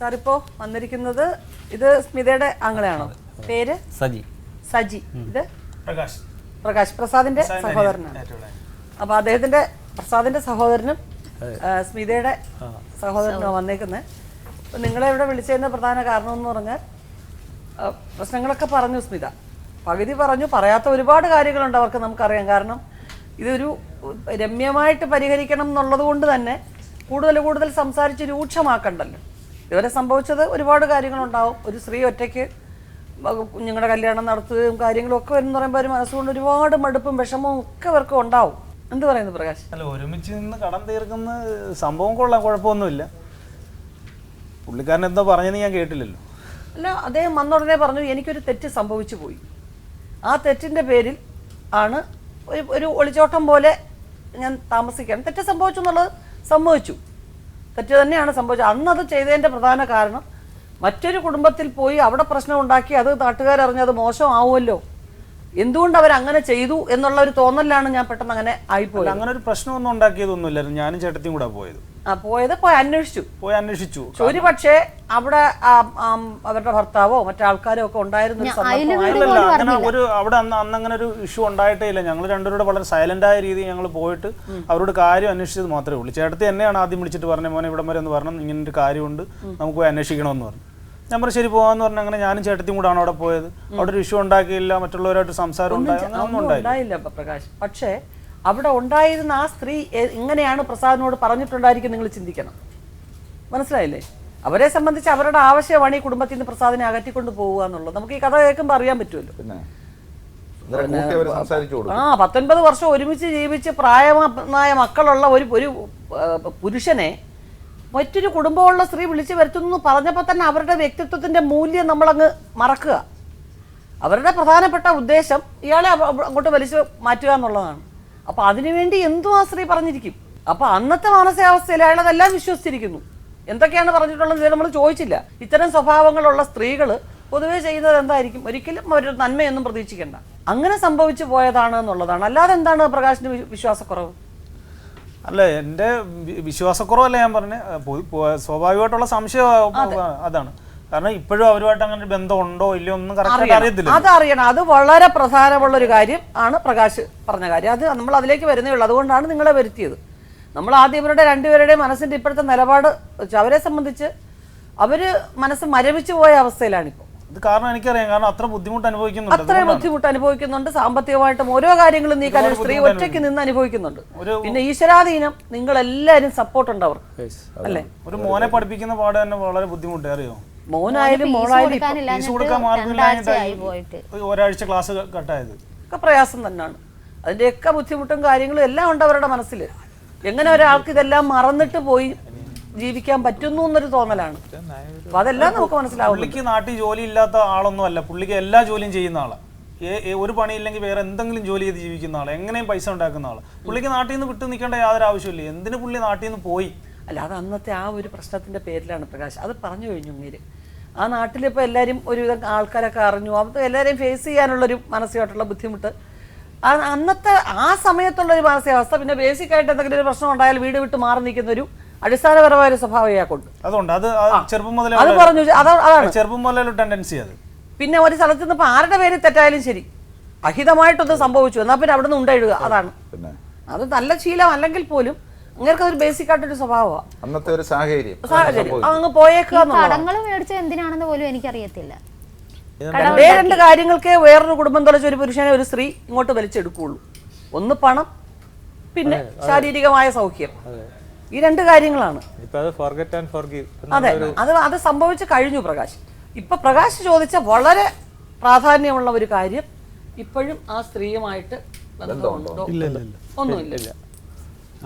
സാറിപ്പോ വന്നിരിക്കുന്നത് ഇത് സ്മിതയുടെ ആങ്ങളെയാണോ? പേര് സജി. സജി. ഇത് പ്രകാശ്. പ്രകാശ് പ്രസാദിന്റെ സഹോദരനാണ്. അപ്പൊ അദ്ദേഹത്തിന്റെ പ്രസാദിന്റെ സഹോദരനും സ്മിതയുടെ സഹോദരനും വന്നേക്കുന്നത്. അപ്പൊ നിങ്ങളെ ഇവിടെ വിളിച്ചതിന്റെ പ്രധാന കാരണം എന്ന് പറഞ്ഞാൽ പ്രശ്നങ്ങളൊക്കെ പറഞ്ഞു സ്മിത. പകുതി പറഞ്ഞു, പറയാത്ത ഒരുപാട് കാര്യങ്ങളുണ്ട് അവർക്ക്, നമുക്കറിയാം. കാരണം ഇതൊരു രമ്യമായിട്ട് പരിഹരിക്കണം എന്നുള്ളത് കൊണ്ട് തന്നെ കൂടുതൽ സംസാരിച്ച് രൂക്ഷമാക്കണ്ടല്ലോ. ഇതുവരെ സംഭവിച്ചത് ഒരുപാട് കാര്യങ്ങളുണ്ടാവും. ഒരു സ്ത്രീ ഒറ്റയ്ക്ക് കുഞ്ഞുങ്ങളുടെ കല്യാണം നടത്തുകയും കാര്യങ്ങളും ഒക്കെ വരുന്ന പറയുമ്പോൾ ഒരു മനസ്സുകൊണ്ട് ഒരുപാട് മടുപ്പും വിഷമവും ഒക്കെ അവർക്ക് ഉണ്ടാവും. എന്ത് പറയുന്നു പ്രകാശ്? അല്ല, ഒരുമിച്ച് നിന്ന് കടം തീർക്കുന്ന സംഭവം കൊള്ളാം, കുഴപ്പമൊന്നുമില്ല. പുള്ളിക്കാരൻ എന്താ പറഞ്ഞതെന്ന് ഞാൻ കേട്ടില്ലല്ലോ. അല്ല, അദ്ദേഹം വന്നുടനെ പറഞ്ഞു എനിക്കൊരു തെറ്റ് സംഭവിച്ചു പോയി, ആ തെറ്റിൻ്റെ പേരിൽ ആണ് ഒരു ഒളിച്ചോട്ടം പോലെ ഞാൻ താമസിക്കണം. തെറ്റ് സംഭവിച്ചു എന്നുള്ളത് സംഭവിച്ചു, തെറ്റ് തന്നെയാണ് സംഭവിച്ചത്. അന്നത് ചെയ്തതിൻ്റെ പ്രധാന കാരണം മറ്റൊരു കുടുംബത്തിൽ പോയി അവിടെ പ്രശ്നം ഉണ്ടാക്കി അത് നാട്ടുകാരറിഞ്ഞത് മോശമാവുമല്ലോ, എന്തുകൊണ്ട് അവരങ്ങനെ ചെയ്തു എന്നുള്ള ഒരു തോന്നലാണ് ഞാൻ പെട്ടെന്ന് അങ്ങനെ ആയിപ്പോയി. അങ്ങനെ ഒരു പ്രശ്നമൊന്നും ഉണ്ടാക്കിയതൊന്നുമില്ലായിരുന്നു. ഞാനും ചേട്ടത്തിയും കൂടെ പോയി അന്വേഷിച്ചു. ഒരു പക്ഷേ അവിടെ അവരുടെ ഭർത്താവോ മറ്റാൾക്കാരോ ഒക്കെ ഉണ്ടായിരുന്നു. അങ്ങനെ അവിടെ അങ്ങനെ ഒരു ഇഷ്യൂ ഉണ്ടായിട്ടേ ഇല്ല. ഞങ്ങൾ രണ്ടുപേരുടെ വളരെ സൈലന്റ് ആയ രീതിയിൽ ഞങ്ങൾ പോയിട്ട് അവരോട് കാര്യം അന്വേഷിച്ചത് മാത്രമേ ഉള്ളൂ. ചേട്ടത്തി എന്നെയാണ് ആദ്യം വിളിച്ചിട്ട് പറഞ്ഞ മോനെ ഇവിടം വരെ എന്ന് പറഞ്ഞു, ഇങ്ങനെ ഒരു കാര്യമുണ്ട്, നമുക്ക് പോയി അന്വേഷിക്കണമെന്ന് പറഞ്ഞു. ഞാൻ പറഞ്ഞു ശരി പോകാന്ന് പറഞ്ഞു. അങ്ങനെ ഞാനും ചേട്ടത്തിയും കൂടാണ് അവിടെ പോയത്. അവിടെ ഒരു ഇഷ്യൂ ഉണ്ടാക്കിയില്ല, മറ്റുള്ളവരായിട്ട് സംസാരം ഉണ്ടായില്ല പ്രകാശ്. പക്ഷേ അവിടെ ഉണ്ടായിരുന്ന ആ സ്ത്രീ ഇങ്ങനെയാണ് പ്രസാദിനോട് പറഞ്ഞിട്ടുണ്ടായിരിക്കും നിങ്ങൾ ചിന്തിക്കണം. മനസ്സിലായില്ലേ? അവരെ സംബന്ധിച്ച് അവരുടെ ആവശ്യമാണ് ഈ കുടുംബത്തിൽ നിന്ന് പ്രസാദിനെ അകറ്റിക്കൊണ്ട് പോവുക എന്നുള്ളത്. നമുക്ക് ഈ കഥ കേൾക്കുമ്പോൾ അറിയാൻ പറ്റുമല്ലോ. 19 വർഷം ഒരുമിച്ച് ജീവിച്ച് പ്രായമായ മക്കളുള്ള ഒരു പുരുഷനെ മറ്റൊരു കുടുംബമുള്ള സ്ത്രീ വിളിച്ചു വരുത്തുന്നു പറഞ്ഞപ്പോൾ തന്നെ അവരുടെ വ്യക്തിത്വത്തിന്റെ മൂല്യം നമ്മളങ്ങ് മറക്കുക. അവരുടെ പ്രധാനപ്പെട്ട ഉദ്ദേശം ഇയാളെ അങ്ങോട്ട് വലിച്ചു മാറ്റുക എന്നുള്ളതാണ്. അപ്പൊ അതിനുവേണ്ടി എന്തും ആ സ്ത്രീ പറഞ്ഞിരിക്കും. അപ്പൊ അന്നത്തെ മാനസികാവസ്ഥയിൽ അയാൾ അതെല്ലാം വിശ്വസിച്ചിരിക്കുന്നു. എന്തൊക്കെയാണ് പറഞ്ഞിട്ടുള്ളത് നമ്മൾ ചോദിച്ചില്ല. ഇത്തരം സ്വഭാവങ്ങളുള്ള സ്ത്രീകൾ പൊതുവെ ചെയ്യുന്നത് എന്തായിരിക്കും? ഒരിക്കലും അവരുടെ നന്മയൊന്നും പ്രതീക്ഷിക്കേണ്ട. അങ്ങനെ സംഭവിച്ചു പോയതാണ് എന്നുള്ളതാണ്. അല്ലാതെ എന്താണ് പ്രകാശിന് വിശ്വാസക്കുറവ്? അല്ല, എൻ്റെ വിശ്വാസക്കുറവല്ല ഞാൻ പറഞ്ഞ, സ്വാഭാവികമായിട്ടുള്ള സംശയം അതാണ്. കാരണം ഇപ്പോഴും അവരുമായിട്ട് അങ്ങനെ ബന്ധം ഉണ്ടോ ഇല്ലയോ ഒന്നും കറക്റ്റ് അറിയത്തില്ല. അതറിയണം. അത് വളരെ പ്രധാനമുള്ള ഒരു കാര്യം ആണ് പ്രകാശ് പറഞ്ഞ കാര്യം. അത് നമ്മൾ അതിലേക്ക് വരുന്നേ ഉള്ളൂ. അതുകൊണ്ടാണ് നിങ്ങളെ വരുത്തിയത്. നമ്മൾ ആദ്യം ഇവരുടെ രണ്ടുപേരുടെയും മനസ്സിന്റെ ഇപ്പോഴത്തെ നിലപാട് അവരെ സംബന്ധിച്ച് അവര് മനസ്സ് മരവിച്ചു പോയ അവസ്ഥയിലാണിപ്പോൾ. ഇത് കാരണം എനിക്കറിയാം. കാരണം അത്ര ബുദ്ധിമുട്ട് അനുഭവിക്കുന്നുണ്ട്. സാമ്പത്തികമായിട്ടും ഓരോ കാര്യങ്ങളും നീക്കാൻ ഒരു സ്ത്രീ ഒറ്റയ്ക്ക് നിന്ന് അനുഭവിക്കുന്നുണ്ട്. പിന്നെ ഈശ്വരാധീനം, നിങ്ങൾ എല്ലാവരും സപ്പോർട്ട് ഉണ്ട് അവർക്ക്, അല്ലേ? ഒരു മോനെ പഠിപ്പിക്കുന്ന പാട് തന്നെ വളരെ ബുദ്ധിമുട്ട്. അറിയോ, മോനായാലും മോളായാലും ഒരാഴ്ച ക്ലാസ് കട്ടായത് ഒക്കെ പ്രയാസം തന്നെയാണ്. അതിന്റെയൊക്കെ ബുദ്ധിമുട്ടും കാര്യങ്ങളും എല്ലാം ഉണ്ട് അവരുടെ മനസ്സിൽ. എങ്ങനെ ഒരാൾക്ക് ഇതെല്ലാം മറന്നിട്ട് പോയി ജീവിക്കാൻ പറ്റുന്നു എന്നൊരു തോന്നലാണ്. അപ്പൊ അതെല്ലാം നമുക്ക് മനസ്സിലാവും. പുള്ളിക്ക് നാട്ടിൽ ജോലി ഇല്ലാത്ത ആളൊന്നും അല്ല. പുള്ളിക്ക് എല്ലാ ജോലിയും ചെയ്യുന്ന ആളാണ്. ഒരു പണിയില്ലെങ്കിൽ വേറെ എന്തെങ്കിലും ജോലി ചെയ്ത് ജീവിക്കുന്ന ആള്, എങ്ങനെയും പൈസ ഉണ്ടാക്കുന്ന ആള്. പുള്ളിക്ക് നാട്ടിൽ നിന്ന് വിട്ടു നിൽക്കേണ്ട യാതൊരു ആവശ്യമില്ല. എന്തിനു പുള്ളി നാട്ടിൽ നിന്ന് പോയി? അല്ല, അത് അന്നത്തെ ആ ഒരു പ്രശ്നത്തിന്റെ പേരിലാണ് പ്രകാശ്. അത് പറഞ്ഞു കഴിഞ്ഞു. ഇങ്ങനെ ആ നാട്ടിലിപ്പോൾ എല്ലാവരും ഒരുവിധം ആൾക്കാരൊക്കെ അറിഞ്ഞു. അത് എല്ലാവരെയും ഫേസ് ചെയ്യാനുള്ളൊരു മാനസികമായിട്ടുള്ള ബുദ്ധിമുട്ട് അന്നത്തെ ആ സമയത്തുള്ളൊരു മാനസികാവസ്ഥ. പിന്നെ ബേസിക്കായിട്ട് എന്തെങ്കിലും ഒരു പ്രശ്നം ഉണ്ടായാൽ വീട് വിട്ട് മാറി നിൽക്കുന്ന ഒരു അടിസ്ഥാനപരമായ ഒരു സ്വഭാവം ഇയാൾക്കുണ്ട്. അതുകൊണ്ട് അത് ചെറുപ്പം മുതലേ അത് പറഞ്ഞു. അതാണ് ചെറുപ്പം മുതലൊരു ടെൻഡൻസി. അത് പിന്നെ ഒരു സ്ഥലത്ത് നിന്ന് ആരുടെ പേര് തെറ്റായാലും ശരി, അഹിതമായിട്ടൊന്ന് സംഭവിച്ചു എന്നാൽ പിന്നെ അവിടെ നിന്ന് ഉണ്ടെഴുതുക. അതാണ് അത് നല്ല ശീലം അല്ലെങ്കിൽ പോലും നിങ്ങൾക്ക് ഒരു ബേസിക് ആയിട്ടൊരു സ്വഭാവമാണ്. അന്നത്തെ ഒരു സാഹചര്യം അങ്ങ് പോയേക്കുക. കടങ്ങൾ മേടിച്ചത് എന്തിനാണെന്ന് പോലും എനിക്കറിയത്തില്ല. രണ്ട് കാര്യങ്ങൾക്ക് വേറൊരു കുടുംബം തുളച്ച ഒരു പുരുഷനെ ഒരു സ്ത്രീ ഇങ്ങോട്ട് വലിച്ചെടുക്കുള്ളൂ. ഒന്ന് പണം, പിന്നെ ശാരീരികമായ സൗഖ്യം. ഈ രണ്ട് കാര്യങ്ങളാണ്. അതെ, അത് സംഭവിച്ചു കഴിഞ്ഞു പ്രകാശ്. ഇപ്പൊ പ്രകാശ് ചോദിച്ച വളരെ പ്രാധാന്യമുള്ള ഒരു കാര്യം, ഇപ്പോഴും ആ സ്ത്രീയുമായിട്ട് ബന്ധമുണ്ടോ? ഒന്നുമില്ല.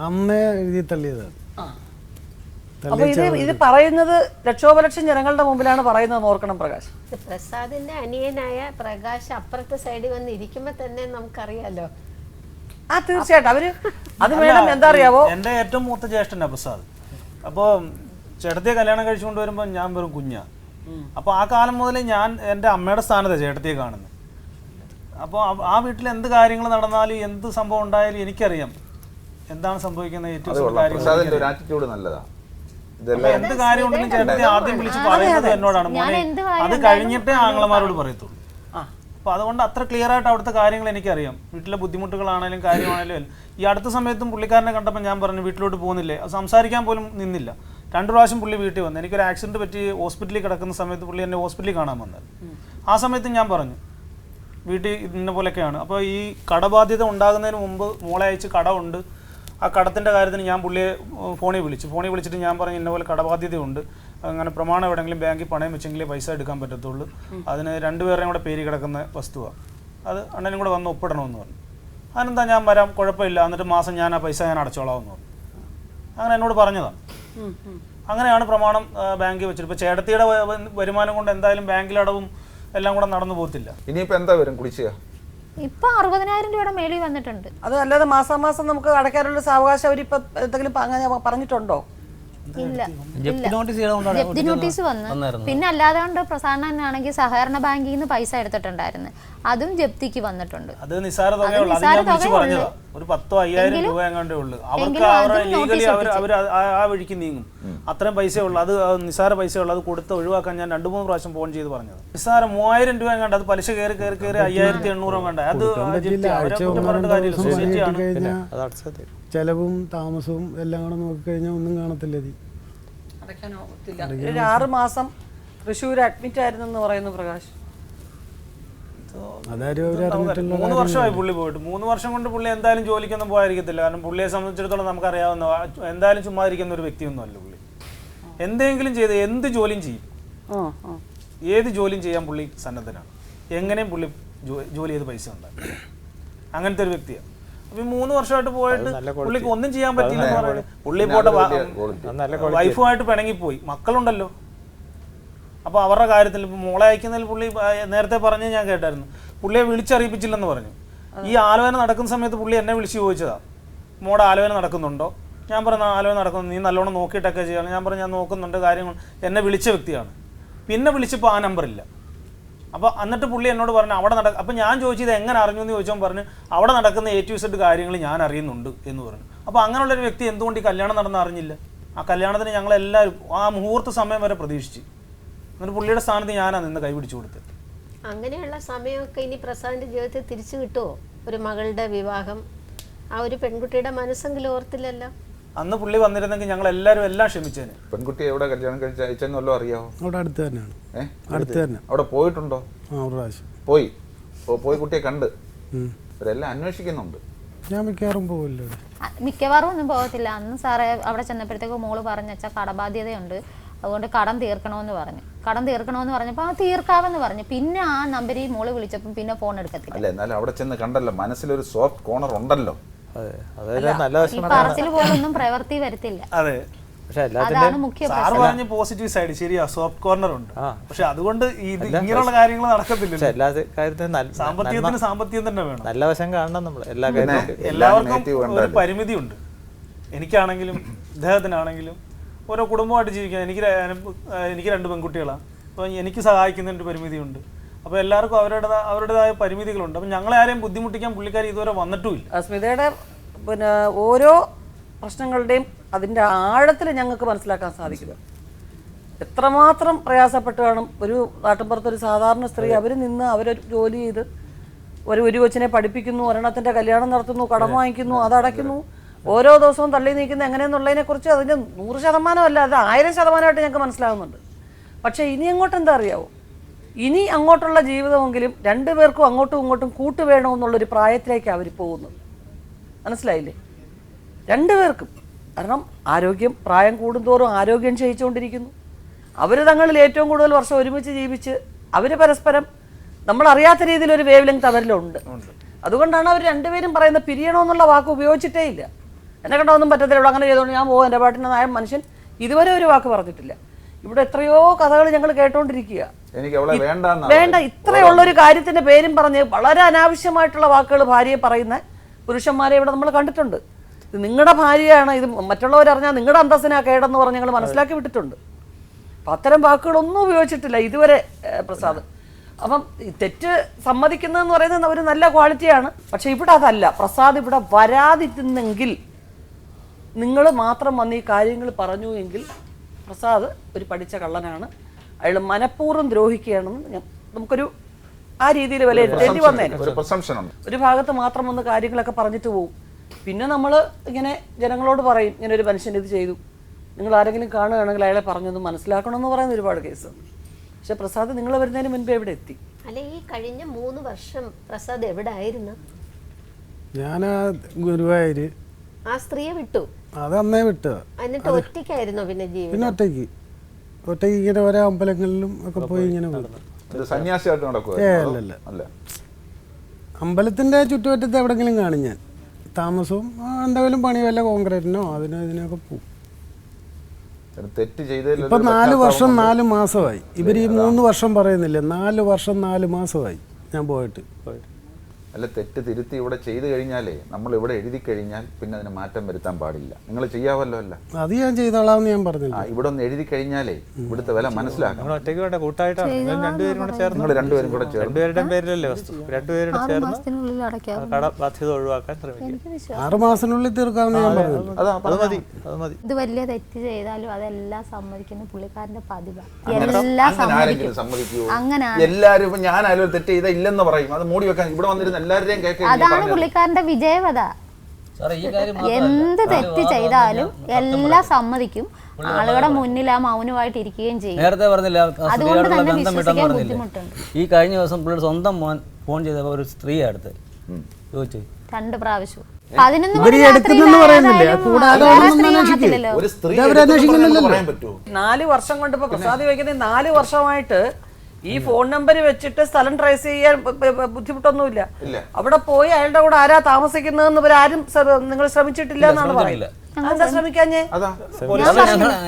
അമ്മയെ എഴുതി തള്ളിയതാണ്. അപ്പൊ ഇത് പറയുന്നത് ലക്ഷോപലക്ഷം ജനങ്ങളുടെ മുമ്പിലാണ് പറയുന്നത്, ഓർക്കണം പ്രകാശ്. പ്രസാദിന്റെ അനിയനായ പ്രകാശ് അപ്പുറത്തെ സൈഡിൽ വന്ന് ഇരിക്കുമ്പോ തന്നെ നമുക്കറിയാലോ. ആ തീർച്ചയായിട്ടും അവര് അത് വേണം. എന്താ അറിയാവോ, എന്റെ ഏറ്റവും മൂത്ത ജ്യേഷ്ഠനാ പ്രസാദ്. അപ്പോൾ ചേട്ടത്തിയെ കല്യാണം കഴിച്ചുകൊണ്ട് വരുമ്പോൾ ഞാൻ വെറും കുഞ്ഞാ. അപ്പോൾ ആ കാലം മുതൽ ഞാൻ എൻ്റെ അമ്മയുടെ സ്ഥാനത്താണ് ചേട്ടത്തിയെ കാണുന്നത്. അപ്പോൾ ആ വീട്ടിൽ എന്ത് കാര്യങ്ങൾ നടന്നാലും എന്ത് സംഭവം ഉണ്ടായാലും എനിക്കറിയാം എന്താണ് സംഭവിക്കുന്നത്. ഏറ്റവും നല്ലതാണ്. എന്ത് കാര്യം ഉണ്ടെങ്കിലും ചേട്ടത്തി ആദ്യം വിളിച്ച് പറയുന്നത് എന്നോടാണ്, മോനെ അത് കഴിഞ്ഞിട്ടേ ആങ്ങളമാരോട് പറയത്തുള്ളൂ. അപ്പോൾ അതുകൊണ്ട് അത്ര ക്ലിയർ ആയിട്ട് അവിടുത്തെ കാര്യങ്ങൾ എനിക്കറിയാം. വീട്ടിലെ ബുദ്ധിമുട്ടുകളാണെങ്കിലും കാര്യമാണെങ്കിലും ഈ അടുത്ത സമയത്തും പുള്ളിക്കാരനെ കണ്ടപ്പോൾ ഞാൻ പറഞ്ഞു വീട്ടിലോട്ട് പോകുന്നില്ലേ, സംസാരിക്കാൻ പോലും നിന്നില്ല. 2 പ്രാവശ്യം പുള്ളി വീട്ടിൽ വന്നു. എനിക്കൊരു ആക്സിഡൻറ്റ് പറ്റി ഹോസ്പിറ്റലിൽ കിടക്കുന്ന സമയത്ത് പുള്ളി എന്നെ ഹോസ്പിറ്റലിൽ കാണാൻ വന്നത്. ആ സമയത്ത് ഞാൻ പറഞ്ഞു വീട്ടിൽ ഇന്ന പോലെയൊക്കെയാണ്. അപ്പോൾ ഈ കടബാധ്യത ഉണ്ടാകുന്നതിന് മുമ്പ് മോളെ അയച്ച് കടമുണ്ട്, ആ കടത്തിൻ്റെ കാര്യത്തിന് ഞാൻ പുള്ളിയെ ഫോണിൽ വിളിച്ചിട്ട് ഞാൻ പറഞ്ഞു ഇന്ന പോലെ കടബാധ്യതയുണ്ട്, അങ്ങനെ പ്രമാണം എവിടെയെങ്കിലും ബാങ്കിൽ പണയം വെച്ചെങ്കിലേ പൈസ എടുക്കാൻ പറ്റത്തുള്ളൂ, അതിന് 2 പേരുടെയും കൂടെ പേര് കിടക്കുന്ന വസ്തുവാണ്, അത് അണ്ണനും കൂടെ വന്ന് ഒപ്പിടണമെന്ന് പറഞ്ഞു. അതിനെന്താ ഞാൻ വരാം, കുഴപ്പമില്ല, എന്നിട്ട് മാസം ഞാൻ ആ പൈസ ഞാൻ അടച്ചോളാമെന്ന് പറഞ്ഞു. അങ്ങനെ എന്നോട് പറഞ്ഞതാണ്. അങ്ങനെയാണ് പ്രമാണം ബാങ്കിൽ വെച്ചിട്ട്. ഇപ്പോൾ ചേട്ടത്തിയുടെ വരുമാനം കൊണ്ട് എന്തായാലും ബാങ്കിലടവും എല്ലാം കൂടെ നടന്നു പോകത്തില്ല. ഇനിയിപ്പോൾ എന്താ വരും കുടിശ്ശിക? ഇപ്പൊ 60,000 രൂപയുടെ മേളിൽ വന്നിട്ടുണ്ട്. അത് അല്ലാതെ മാസാമാസം നമുക്ക് അടയ്ക്കാനുള്ള സാവകാശം അവരിപ്പോ എന്തെങ്കിലും പറഞ്ഞിട്ടുണ്ടോ? ഇല്ല, ജപ്തി നോട്ടീസ് വന്നു. പിന്നെ അല്ലാതെ കൊണ്ട് പ്രസാദനാണെങ്കിൽ സഹകരണ ബാങ്കിൽ നിന്ന് പൈസ എടുത്തിട്ടുണ്ടായിരുന്നു, അതും ജപ്തിക്ക് വന്നിട്ടുണ്ട്. അത് നിസ്സാര തുകയുള്ളൂ. അത് ഞാൻ വിളിച്ചു പറഞ്ഞതാ, ഒരു 10,000-5,000 രൂപ എങ്ങാണ്ടേ ഉള്ളൂ. അവർക്ക് അവരുടെ ലീഗലി അവർ ആ വഴിക്ക് നീങ്ങും, അത്രയും പൈസയുള്ളൂ. അത് നിസ്സാര പൈസയുള്ളൂ, അത് കൊടുത്ത് ഒഴിവാക്കാൻ ഞാൻ 2-3 പ്രാവശ്യം ഫോൺ ചെയ്ത് പറഞ്ഞത്. നിസ്സാരം 3,000 രൂപ എങ്ങാണ്ട്, അത് പലിശ കയറി 5,800 എങ്ങാണ്ട്. അത് പറഞ്ഞിട്ട് കാര്യമില്ല, സൊസൈറ്റിയാണ്. ചെലവും താമസവും എല്ലാം കൂടെ നോക്കിക്കഴിഞ്ഞാൽ ഒന്നും കാണത്തില്ല. അടയ്ക്കാനോ ഒത്തില്ല. 6 മാസം തൃശ്ശൂർ അഡ്മിറ്റ് ആയിരുന്നെന്ന് പറയുന്നു പ്രകാശ്. 3 വർഷമായി പുള്ളി പോയിട്ട്. 3 വർഷം കൊണ്ട് പുള്ളി എന്തായാലും ജോലിക്കൊന്നും പോയിരിക്കത്തില്ല. കാരണം പുള്ളിയെ സംബന്ധിച്ചിടത്തോളം നമുക്കറിയാവുന്ന എന്തായാലും ചുമ്മാ ഇരിക്കുന്ന ഒരു വ്യക്തിയൊന്നും അല്ല പുള്ളി. എന്തെങ്കിലും ചെയ്ത് എന്ത് ജോലിയും ചെയ്യും, ഏത് ജോലിയും ചെയ്യാൻ പുള്ളി സന്നദ്ധനാണ്. എങ്ങനെയും പുള്ളി ജോലി ചെയ്ത് പൈസ ഉണ്ടാകും, അങ്ങനത്തെ ഒരു വ്യക്തിയാണ്. അപ്പൊ 3 വർഷമായിട്ട് പോയിട്ട് പുള്ളിക്ക് ഒന്നും ചെയ്യാൻ പറ്റിയില്ലെന്ന് പറയുന്നത്. പുള്ളി പോട്ടെ, വൈഫുമായിട്ട് പിണങ്ങിപ്പോയി, മക്കളുണ്ടല്ലോ. അപ്പോൾ അവരുടെ കാര്യത്തിൽ ഇപ്പോൾ മോളെ അയക്കുന്നതിൽ പുള്ളി നേരത്തെ പറഞ്ഞ് ഞാൻ കേട്ടായിരുന്നു, പുള്ളിയെ വിളിച്ചറിയിപ്പിച്ചില്ലെന്ന് പറഞ്ഞു. ഈ ആലോചന നടക്കുന്ന സമയത്ത് പുള്ളി എന്നെ വിളിച്ച് ചോദിച്ചതാണ്, മോടെ ആലോചന നടക്കുന്നുണ്ടോ? ഞാൻ പറഞ്ഞു ആലോചന നടക്കുന്നു, നീ നല്ലോണം നോക്കിയിട്ടൊക്കെ ചെയ്യണം. ഞാൻ പറഞ്ഞു ഞാൻ നോക്കുന്നുണ്ട്, കാര്യങ്ങൾ. എന്നെ വിളിച്ച വ്യക്തിയാണ്. പിന്നെ വിളിച്ചപ്പോൾ ആ നമ്പറില്ല. അപ്പോൾ എന്നിട്ട് പുള്ളി എന്നോട് പറഞ്ഞു അവിടെ അപ്പോൾ ഞാൻ ചോദിച്ചത് എങ്ങനെ അറിഞ്ഞു എന്ന് ചോദിച്ചാൽ പറഞ്ഞു അവിടെ നടക്കുന്ന A to Z കാര്യങ്ങൾ ഞാൻ അറിയുന്നുണ്ട് എന്ന് പറഞ്ഞു. അപ്പോൾ അങ്ങനെയുള്ളൊരു വ്യക്തി എന്തുകൊണ്ട് ഈ കല്യാണം നടന്ന് അറിഞ്ഞില്ല? ആ കല്യാണത്തിന് ഞങ്ങളെല്ലാവരും ആ മുഹൂർത്ത സമയം വരെ പ്രതീക്ഷിച്ചു. എന്നിട്ട് പുള്ളിയുടെ സ്ഥാനത്ത് ഞാനാണ് നിന്ന് കൈപിടിച്ചു കൊടുത്തത്. അങ്ങനെയുള്ള സമയമൊക്കെ ഇനി പ്രസാദിന്റെ ജീവിതത്തിൽ തിരിച്ചു കിട്ടുമോ? ഒരു മകളുടെ വിവാഹം, ആ ഒരു പെൺകുട്ടിയുടെ മനസ്സെങ്കിലും ഓർത്തില്ലല്ലോ. അന്ന് പുള്ളി വന്നിരുന്നെങ്കിൽ ഞങ്ങൾ എല്ലാവരും എല്ലാം ക്ഷമിച്ചേനെ. പെൺകുട്ടി എവിടെ കല്യാണം കഴിച്ച് അയച്ചെന്ന് വല്ലതും അറിയാമോ? അവിടെ അടുത്ത് തന്നെയാണ്. അടുത്ത് തന്നെ. അവിടെ പോയിട്ടുണ്ടോ? പോയി കുട്ടിയെ കണ്ട് ഇവരെല്ലാം അന്വേഷിക്കുന്നുണ്ട്. ഞാൻ മിക്കവാറും പോകില്ല. മിക്കവാറും ഒന്നും പോകത്തില്ല. അന്ന് സാറേ അവിടെ ചെന്നപ്പോഴത്തേക്ക് മോള് പറഞ്ഞു വെച്ചാൽ കടബാധ്യതയുണ്ട്, അതുകൊണ്ട് കടം തീർക്കണമെന്ന് പറഞ്ഞു. കടം തീർക്കണമെന്ന് പറഞ്ഞപ്പോൾ തീർക്കാവെന്ന് പറഞ്ഞു. പിന്നെ ആ നമ്പറിൽ മോള് വിളിച്ചപ്പോൾ പിന്നെ ഫോൺ എടുക്കത്തില്ല. അല്ല, എന്നാലും അവിടെ ചെന്ന് കണ്ടല്ലോ, മനസ്സിലൊരു സോഫ്റ്റ് കോർണർ ഉണ്ടല്ലോ. പറച്ചിൽ പോലൊന്നും പ്രവൃത്തി വരത്തില്ല. അതെ, അതാണ് മുഖ്യ പറഞ്ഞ പോസിറ്റീവ് സൈഡ് ശരിയാ, സോഫ്റ്റ് കോർണർ ഉണ്ട്. പക്ഷെ അതുകൊണ്ട് ഇങ്ങനെയുള്ള കാര്യങ്ങൾ നടക്കത്തില്ല. എല്ലാ കാര്യത്തിനും സാമ്പത്തികം തന്നെ വേണം. നല്ല വശം കാണണം നമ്മൾ. എല്ലാവർക്കും ഒരു പരിമിതി ഉണ്ട്. എനിക്കാണെങ്കിലും ഇദ്ദേഹത്തിനാണെങ്കിലും ഓരോ കുടുംബമായിട്ട് ജീവിക്കാൻ. എനിക്ക് 2 പെൺകുട്ടികളാണ്. അപ്പോൾ എനിക്ക് സഹായിക്കുന്നതിൻ്റെ പരിമിതിയുണ്ട്. അപ്പോൾ എല്ലാവർക്കും അവരുടേതായ പരിമിതികളുണ്ട്. അപ്പം ഞങ്ങളെ ആരെയും ബുദ്ധിമുട്ടിക്കാൻ പുള്ളിക്കാർ ഇതുവരെ വന്നിട്ടുമില്ല. സ്മിതയുടെ പിന്നെ ഓരോ പ്രശ്നങ്ങളുടെയും അതിൻ്റെ ആഴത്തിൽ ഞങ്ങൾക്ക് മനസ്സിലാക്കാൻ സാധിക്കുന്നത്. എത്രമാത്രം പ്രയാസപ്പെട്ട് കാണും ഒരു നാട്ടിൻപുറത്തൊരു സാധാരണ സ്ത്രീ. അവർ നിന്ന് അവരൊരു ജോലി ചെയ്ത് ഒരു കൊച്ചിനെ പഠിപ്പിക്കുന്നു, ഒരെണ്ണത്തിൻ്റെ കല്യാണം നടത്തുന്നു, കടം വാങ്ങിക്കുന്നു, അതടയ്ക്കുന്നു, ഓരോ ദിവസവും തള്ളി നീക്കുന്ന എങ്ങനെയെന്നുള്ളതിനെ കുറിച്ച് അതിൻ്റെ 100% അല്ല, അത് 1000% ഞങ്ങൾക്ക് മനസ്സിലാകുന്നുണ്ട്. പക്ഷേ ഇനി അങ്ങോട്ട് എന്താ അറിയാവോ, ഇനി അങ്ങോട്ടുള്ള ജീവിതമെങ്കിലും 2 പേർക്കും അങ്ങോട്ടും ഇങ്ങോട്ടും കൂട്ട് വേണമെന്നുള്ളൊരു പ്രായത്തിലേക്ക് അവർ പോകുന്നത്. മനസ്സിലായില്ലേ? 2 പേർക്കും. കാരണം പ്രായം കൂടുന്തോറും ആരോഗ്യം ക്ഷയിച്ചുകൊണ്ടിരിക്കുന്നു. അവർ തങ്ങളിൽ ഏറ്റവും കൂടുതൽ വർഷം ഒരുമിച്ച് ജീവിച്ച് അവർ പരസ്പരം നമ്മളറിയാത്ത രീതിയിലൊരു വേവ് ലെങ്ത് അവരിലുണ്ട്. അതുകൊണ്ടാണ് അവർ 2 പേരും പറയുന്നത് പിരിയണമെന്നുള്ള വാക്ക് ഉപയോഗിച്ചിട്ടേ ഇല്ല. എന്നെ കണ്ട ഒന്നും പറ്റത്തില്ല, ഇവിടെ അങ്ങനെ ചെയ്തുകൊണ്ട് ഞാൻ പോകും, എൻ്റെ പാട്ടിന് നായ മനുഷ്യൻ ഇതുവരെ ഒരു വാക്ക് പറഞ്ഞിട്ടില്ല. ഇവിടെ എത്രയോ കഥകൾ ഞങ്ങൾ കേട്ടോണ്ടിരിക്കുക. വേണ്ട, ഇത്രയുള്ളൊരു കാര്യത്തിന്റെ പേരും പറഞ്ഞ് വളരെ അനാവശ്യമായിട്ടുള്ള വാക്കുകൾ ഭാര്യയെ പറയുന്ന പുരുഷന്മാരെ ഇവിടെ നമ്മൾ കണ്ടിട്ടുണ്ട്. ഇത് നിങ്ങളുടെ ഭാര്യയാണ്, ഇത് മറ്റുള്ളവരറിഞ്ഞാൽ നിങ്ങളുടെ അന്തസ്സിനാ കേടെന്ന് പറഞ്ഞ് ഞങ്ങൾ മനസ്സിലാക്കി വിട്ടിട്ടുണ്ട്. അപ്പം അത്തരം വാക്കുകളൊന്നും ഉപയോഗിച്ചിട്ടില്ല ഇതുവരെ പ്രസാദ്. അപ്പം തെറ്റ് സമ്മതിക്കുന്നതെന്ന് പറയുന്നത് ഒരു നല്ല ക്വാളിറ്റിയാണ്. പക്ഷെ ഇവിടെ അതല്ല. പ്രസാദ് ഇവിടെ വരാതിരുന്നെങ്കിൽ, നിങ്ങൾ മാത്രം വന്ന് ഈ കാര്യങ്ങൾ പറഞ്ഞു എങ്കിൽ പ്രസാദ് ഒരു പഠിച്ച കള്ളനാണ്, അയാൾ മനഃപൂർവ്വം ദ്രോഹിക്കുകയാണെന്ന് നമുക്കൊരു ആ രീതിയിൽ വിലയിരുത്തേണ്ടി വന്നേനെ. ഒരു ഭാഗത്ത് മാത്രം വന്ന് കാര്യങ്ങളൊക്കെ പറഞ്ഞിട്ട് പോകും. പിന്നെ നമ്മൾ ഇങ്ങനെ ജനങ്ങളോട് പറയും, ഇങ്ങനെ ഒരു മനുഷ്യൻ ഇത് ചെയ്തു, നിങ്ങൾ ആരെങ്കിലും കാണുകയാണെങ്കിൽ അയാളെ പറഞ്ഞൊന്ന് മനസ്സിലാക്കണമെന്ന് പറയുന്ന ഒരുപാട് കേസ്. പക്ഷെ പ്രസാദ് നിങ്ങൾ വരുന്നതിന് മുൻപ് എവിടെ എത്തി? അല്ല, ഈ കഴിഞ്ഞ 3 വർഷം പ്രസാദ് എവിടെ ആയിരുന്നു? ഞാൻ ഗുരുവായൂര് ആ സ്ത്രീയെ വിട്ടു, അത് അന്നേ വിട്ടതാ. എന്നിട്ട് ഒറ്റയ്ക്കായിരുന്നോ പിന്നെ ജീവിതം? പിന്നെ ഒറ്റയ്ക്ക് ഇങ്ങനെ ഓരോ അമ്പലങ്ങളിലും ഒക്കെ പോയി ഇങ്ങനെ സന്യാസിയായിട്ട് നടക്കുക? അല്ല, അമ്പലത്തിന്റെ ചുറ്റുവറ്റത്ത് എവിടെങ്കിലും കാണും ഞാൻ. താമസവും എന്തെങ്കിലും പണി വല്ല കോൺക്രീറ്റിനോ അതിനോ ഇതിനൊക്കെ പോകും. തെറ്റ് ചെയ്തതിൽ ഇപ്പൊ 4 വർഷം 4 മാസമായി. ഇവർ ഈ 3 വർഷം പറയുന്നില്ല, 4 വർഷം 4 മാസമായി ഞാൻ പോയിട്ട്. അല്ല, തെറ്റ് തിരുത്തി ഇവിടെ ചെയ്തു കഴിഞ്ഞാലേ നമ്മൾ ഇവിടെ എഴുതി കഴിഞ്ഞാൽ പിന്നെ അതിന് മാറ്റം വരുത്താൻ പാടില്ല. നിങ്ങൾ ചെയ്യാവല്ലോ? അല്ല, അത് ഞാൻ ചെയ്തോളാന്ന് ഞാൻ പറഞ്ഞില്ല. ഇവിടെ ഒന്ന് എഴുതി കഴിഞ്ഞാലേ ഇവിടുത്തെ വില മനസ്സിലാക്കണം. നിങ്ങൾ ഒറ്റയ്ക്ക് വേണ്ട, കൂട്ടായിട്ടാണ്. നിങ്ങൾ രണ്ടുപേരും കൂടെ ചേർന്ന്, നിങ്ങൾ രണ്ടുപേരും കൂടെ ചേർന്ന്, രണ്ടുപേരുടെയും പേരിലല്ലേ വസ്തു, രണ്ടുപേരും ചേർന്ന് കട ബാധ്യത ഒഴിവാക്കാൻ ശ്രമിക്കും. 6 മാസത്തിനുള്ളിൽ തീർക്കാമെന്ന് ഞാൻ പറഞ്ഞു. അത് മതി. ഇത് വലിയ തെറ്റ് ചെയ്താലും അതെല്ലാം സമ്മതിക്കുന്ന പുള്ളിക്കാരന്റെ പതിവാണ്. എല്ലാം ആരെങ്കിലും സമ്മതിക്കുമോ? അങ്ങനെ എല്ലാരും ഇപ്പൊ ഞാനായാലും തെറ്റ് ചെയ്താൽ ഇല്ലെന്ന് പറയും. അത് മൂടി വെക്കാൻ ഇവിടെ വന്നിരുന്ന എല്ലാവരുടെയും കേൾക്കാൻ. അതാണ് പുള്ളിക്കാരന്റെ വിജയവത. എന്ത് തെറ്റ് ചെയ്താലും എല്ലാം സമ്മതിക്കും, ആളുകളുടെ മുന്നിൽ ആ മൗനമായിട്ട് ഇരിക്കുകയും ചെയ്യും. നേരത്തെ പറഞ്ഞില്ല, അതുകൊണ്ട് തന്നെ വിശ്വസിക്കാൻ ബുദ്ധിമുട്ടുണ്ട്. ഈ കഴിഞ്ഞ ദിവസം പുള്ളിയുടെ സ്വന്തം മോൻ ഫോൺ ചെയ്ത ഒരു സ്ത്രീ അടുത്ത് ചോദിച്ചു 2 പ്രാവശ്യം. ഒരു സ്ത്രീ 4 വർഷം കൊണ്ട് ഇപ്പൊ പ്രസാദ് ചോദിക്കുന്നത് 4 വർഷമായിട്ട് ഈ ഫോൺ നമ്പർ വെച്ചിട്ട് സ്ഥലം ട്രേസ് ചെയ്യാൻ ബുദ്ധിമുട്ടൊന്നുമില്ല. അവിടെ പോയി അയാളുടെ കൂടെ ആരാ താമസിക്കുന്നതെന്ന് ഇവരാരും നിങ്ങൾ ശ്രമിച്ചിട്ടില്ല എന്നാണ് പറയുന്നത്. എന്താ ശ്രമിക്കാഞ്ഞേ?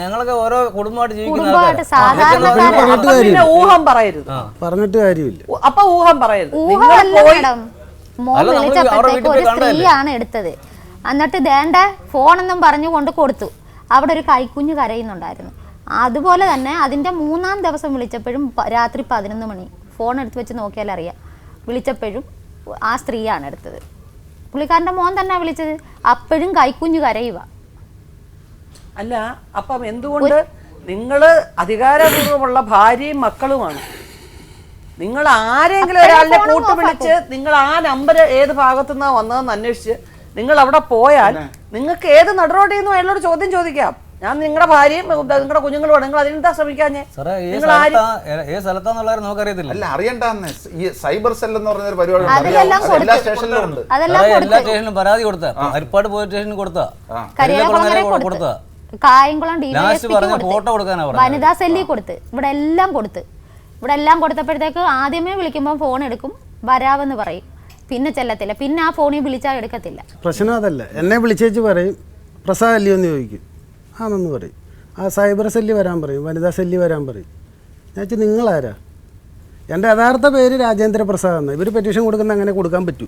ഞങ്ങളൊക്കെ ഓരോ കുടുംബമായിട്ട് കുടുംബമായിട്ട് സാധാരണ ഊഹം പറയരുത്, പറഞ്ഞിട്ട് കാര്യമില്ല. അപ്പൊ ഊഹം പറയരുത്. മോൻ വിളിച്ചപ്പോഴത്തേക്ക് ഒരു സ്ത്രീയാണ് എടുത്തത്. എന്നിട്ട് ദേണ്ട ഫോണെന്നും പറഞ്ഞു കൊണ്ട് കൊടുത്തു. അവിടെ ഒരു കൈക്കുഞ്ഞ് കരയുന്നുണ്ടായിരുന്നു. അതുപോലെ തന്നെ അതിൻ്റെ 3-ാം ദിവസം വിളിച്ചപ്പോഴും രാത്രി 11 മണി ഫോൺ എടുത്ത് വെച്ച് നോക്കിയാൽ അറിയാം. വിളിച്ചപ്പോഴും ആ സ്ത്രീയാണ് എടുത്തത്. പുള്ളിക്കാരൻ്റെ മോൻ തന്നെ വിളിച്ചത്. അപ്പോഴും കൈക്കുഞ്ഞ് കരയുക. അല്ല, അപ്പം എന്തുകൊണ്ട് നിങ്ങൾ അധികാരപൂർവ്വമുള്ള ഭാര്യയും മക്കളുമാണ്, നിങ്ങൾ ആരെങ്കിലും ഒരാളുടെ കൂട്ട് വിളിച്ച് നിങ്ങൾ ആ നമ്പർ ഏത് ഭാഗത്തുനിന്നാ വന്നതെന്ന് അന്വേഷിച്ച് നിങ്ങൾ അവിടെ പോയാൽ നിങ്ങൾക്ക് ഏത് നടപടിയെന്നും അയാളോട് ചോദ്യം ചോദിക്കാം. ഞാൻ നിങ്ങളുടെ ഭാര്യയും നിങ്ങളുടെ കുഞ്ഞുങ്ങളുമാണ്, നിങ്ങൾ അതിനെന്താ ശ്രമിക്കാഞ്ഞേ? അല്ല, അറിയണ്ടെന്ന് ഈ സൈബർ സെൽ എന്ന് പറഞ്ഞ ഒരു പരിപാടി എല്ലാ സ്റ്റേഷനിലും ഉണ്ട്. എല്ലാ സ്റ്റേഷനിലും പരാതി കൊടുത്താ, ഹരിപ്പാട് പോലീസ് സ്റ്റേഷനിൽ കൊടുത്താ, കായംകുളം ഡിവൈഎസ്പിക്ക് ഫോട്ടോ കൊടുക്കാനാ വനിതാ സെല്ലി കൊടുത്ത്, ഇവിടെ എല്ലാം കൊടുത്തപ്പോഴത്തേക്ക് ആദ്യമേ വിളിക്കുമ്പോൾ ഫോൺ എടുക്കും, വരാവെന്ന് പറയും, പിന്നെ ചെല്ലത്തില്ല, പിന്നെ ആ ഫോണിൽ വിളിച്ചാൽ എടുക്കത്തില്ല. പ്രശ്നം അതല്ല, എന്നെ വിളിച്ചേച്ച് പറയും പ്രസാദ് അല്ലയോ എന്ന് ചോദിക്കും, ആണെന്ന് പറയും. ആ സൈബർ സെല്ലി വരാൻ പറയും, വനിതാ സെല്ലി വരാൻ പറയും. ഞാൻ വെച്ചാൽ നിങ്ങളാരാ? എൻ്റെ യഥാർത്ഥ പേര് രാജേന്ദ്ര പ്രസാദ് എന്നാണ്. ഇവർ പെറ്റീഷൻ കൊടുക്കുന്ന അങ്ങനെ കൊടുക്കാൻ പറ്റൂ?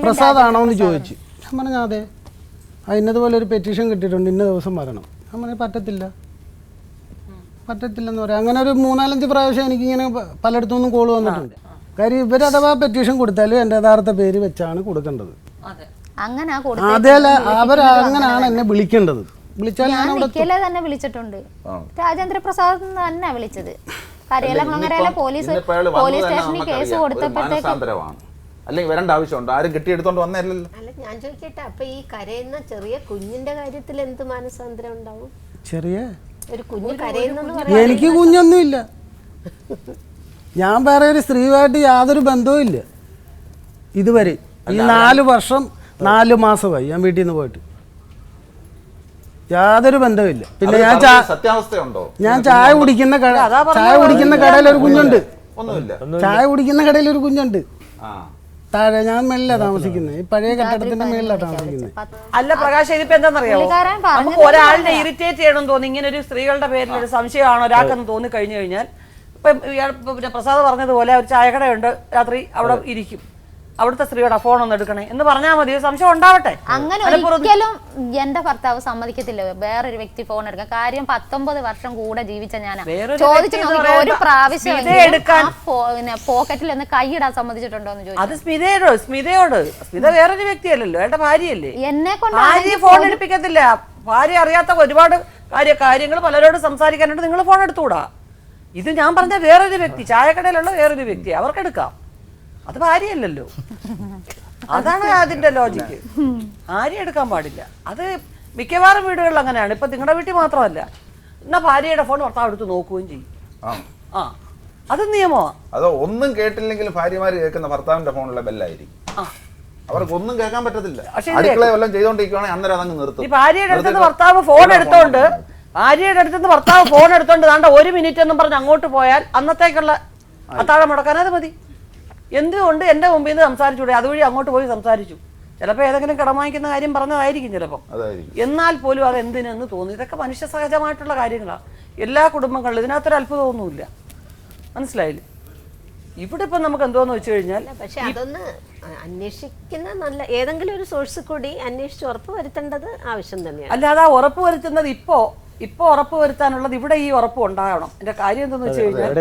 പ്രസാദ് ആണോ എന്ന് ചോദിച്ചു. ഞാൻ പറഞ്ഞു അതെ, ഇന്നതുപോലെ ഒരു പെറ്റീഷൻ കിട്ടിയിട്ടുണ്ട്, ഇന്ന ദിവസം വരണം. ഞാൻ പറഞ്ഞു പറ്റത്തില്ലെന്ന് പറയാം. അങ്ങനെ ഒരു 3-4 പ്രാവശ്യം എനിക്കിങ്ങനെ പലയിടത്തുനിന്നും കോൾ വന്നിട്ടുണ്ട്. കാര്യം ഇവരഥവാ പെറ്റീഷൻ കൊടുത്താലും എൻ്റെ യഥാർത്ഥ പേര് വെച്ചാണ് കൊടുക്കേണ്ടത്. അവരങ്ങനാണ് എന്നെ വിളിക്കേണ്ടത്. വിളിച്ചാൽ തന്നെ വിളിച്ചിട്ടുണ്ട്. രാജേന്ദ്ര പ്രസാദ് തന്നെ വിളിച്ചത്. പോലീസ് സ്റ്റേഷനിൽ കേസ് കൊടുത്തപ്പോഴത്തേക്ക് അല്ലെങ്കിൽ വരേണ്ട ആവശ്യമുണ്ട്, ആരും കെട്ടിയെടുത്തോണ്ട് വന്നല്ലോ. അല്ല, ഞാൻ ചോദിക്കട്ടെ, അപ്പൊ ഈ കരയുന്ന ചെറിയ കുഞ്ഞിന്റെ കാര്യത്തിൽ എന്ത് മാനസാന്തരം ഉണ്ടാവും? ചെറിയ ഒരു കുഞ്ഞ് കരയുന്നു, എനിക്ക് കുഞ്ഞൊന്നുമില്ല. ഞാൻ വേറെ ഒരു സ്ത്രീയുമായിട്ട് യാതൊരു ബന്ധവും ഇല്ല ഇതുവരെ. ഈ 4 വർഷം 4 മാസമായി ഞാൻ വീട്ടിൽ നിന്ന് പോയിട്ട്, യാതൊരു ബന്ധവുമില്ല. പിന്നെ സത്യാവസ്ഥയുണ്ടോ? ഞാൻ ചായ കുടിക്കുന്ന കടയിൽ ഒരു കുഞ്ഞുണ്ട്. ചായ കുടിക്കുന്ന കടയിൽ ഒരു കുഞ്ഞുണ്ട് താഴെ. ഞാൻ മേളിലാണ് താമസിക്കുന്നത്, ഈ പഴയ കെട്ടിടത്തിന്റെ മേളിലാണ് താമസിക്കുന്നത്. അല്ല പ്രകാശ്, ഇതിപ്പോ എന്താണെന്നറിയാമോ, നമുക്ക് ഒരാളിനെ ഇറിറ്റേറ്റ് ചെയ്യണമെന്ന് തോന്നി, ഇങ്ങനെ ഒരു സ്ത്രീകളുടെ പേരിൽ ഒരു സംശയമാണോ ഒരാൾക്കെന്ന് തോന്നി കഴിഞ്ഞു കഴിഞ്ഞാൽ, ഇപ്പം പിന്നെ പ്രസാദ് പറഞ്ഞതുപോലെ ഒരു ചായക്കടയുണ്ട്, രാത്രി അവിടെ ഇരിക്കും. അവിടുത്തെ സ്ത്രീയുടെ ഫോൺ ഒന്ന് എടുക്കണേ എന്ന് പറഞ്ഞാൽ മതി, സംശയം ഉണ്ടാവട്ടെ. അങ്ങനെ ഒരിക്കലും എന്റെ ഭർത്താവ് സമ്മതിക്കത്തില്ല വേറൊരു വ്യക്തി ഫോൺ എടുക്കാൻ. കാര്യം 19 വർഷം കൂടെ ജീവിച്ച ഞാനാ. ചോദിച്ചു നോക്കി ഒരു പ്രാവശ്യം പോക്കറ്റിൽ ഒന്ന് കൈയിടാൻ സമ്മതിച്ചിട്ടുണ്ടോ എന്ന് ചോദിച്ചു. അത് സ്മിത വേറൊരു വ്യക്തിയല്ലല്ലോ, എന്റെ ഭാര്യയല്ലേ. എന്നെ കൊണ്ട് ഭാര്യ ഫോൺ എടുപ്പിക്കത്തില്ല. ഭാര്യ അറിയാത്ത ഒരുപാട് കാര്യങ്ങൾ പലരോട് സംസാരിക്കാനുണ്ട്, നിങ്ങൾ ഫോൺ എടുത്തുകൂടാ. ഇത് ഞാൻ പറഞ്ഞ വേറൊരു വ്യക്തി, ചായക്കടയിലുള്ള വേറൊരു വ്യക്തി, അവർക്കെടുക്കാം. അത് ഭാര്യയല്ലല്ലോ. അതാണ് അതിന്റെ ലോജിക്ക്. ഭാര്യ എടുക്കാൻ പാടില്ല. അത് മിക്കവാറും വീടുകളിൽ അങ്ങനെയാണ്. ഇപ്പൊ നിങ്ങളുടെ വീട്ടിൽ മാത്രമല്ല, എന്നാ ഭാര്യയുടെ ഫോൺ ഭർത്താവ് എടുത്ത് നോക്കുകയും ചെയ്യും. ആ അത് നിയമമാണ്. അതോ ഒന്നും കേട്ടില്ലെങ്കിൽ ഭാര്യമാര് കേൾക്കുന്ന ഭർത്താവിന്റെ ഫോണിലെ ബെല്ലായിരിക്കും. അവർക്ക് ഒന്നും കേൾക്കാൻ പറ്റത്തില്ല. അടുക്കള വല്ലതും ചെയ്തോണ്ടിരിക്കുകയാണെങ്കിൽ അന്നേരം അതങ്ങ് നിർത്തും. ഈ ഭാര്യയുടെ അടുത്തുനിന്ന് ഭർത്താവ് ഫോൺ എടുത്തോണ്ട് ദാണ്ട 1 മിനിറ്റ് എന്നും പറഞ്ഞ് അങ്ങോട്ട് പോയാൽ അന്നത്തേക്കുള്ള അത്താഴം മുടക്കാൻ അത് മതി. എന്തുകൊണ്ട് എന്റെ മുമ്പിൽ നിന്ന് സംസാരിച്ചൂടെ? അതുവഴി അങ്ങോട്ട് പോയി സംസാരിച്ചു. ചിലപ്പോൾ ഏതെങ്കിലും കടം വാങ്ങിക്കുന്ന കാര്യം പറഞ്ഞതായിരിക്കും ചിലപ്പോൾ. എന്നാൽ പോലും അത് എന്തിനെന്ന് തോന്നി. ഇതൊക്കെ മനുഷ്യ സഹജമായിട്ടുള്ള കാര്യങ്ങളാണ് എല്ലാ കുടുംബങ്ങളിലും. ഇതിനകത്തൊരു അത്ഭുതമൊന്നുമില്ല. മനസ്സിലായില്ലേ? ഇവിടെ ഇപ്പം നമുക്ക് എന്തോന്ന് വെച്ച് കഴിഞ്ഞാൽ, പക്ഷെ അതൊന്ന് അന്വേഷിക്കുന്ന നല്ല ഏതെങ്കിലും ഒരു സോഴ്സ് കൂടി അന്വേഷിച്ച് ഉറപ്പ് വരുത്തേണ്ടത് ആവശ്യം തന്നെയാണ്. അല്ലാതെ ആ ഉറപ്പ് വരുത്തുന്നത് ഇപ്പൊ ഉറപ്പ് വരുത്താനുള്ളത് ഇവിടെ ഈ ഉറപ്പ് ഉണ്ടാകണം. എന്റെ കാര്യം എന്തെന്ന് വെച്ച് കഴിഞ്ഞാൽ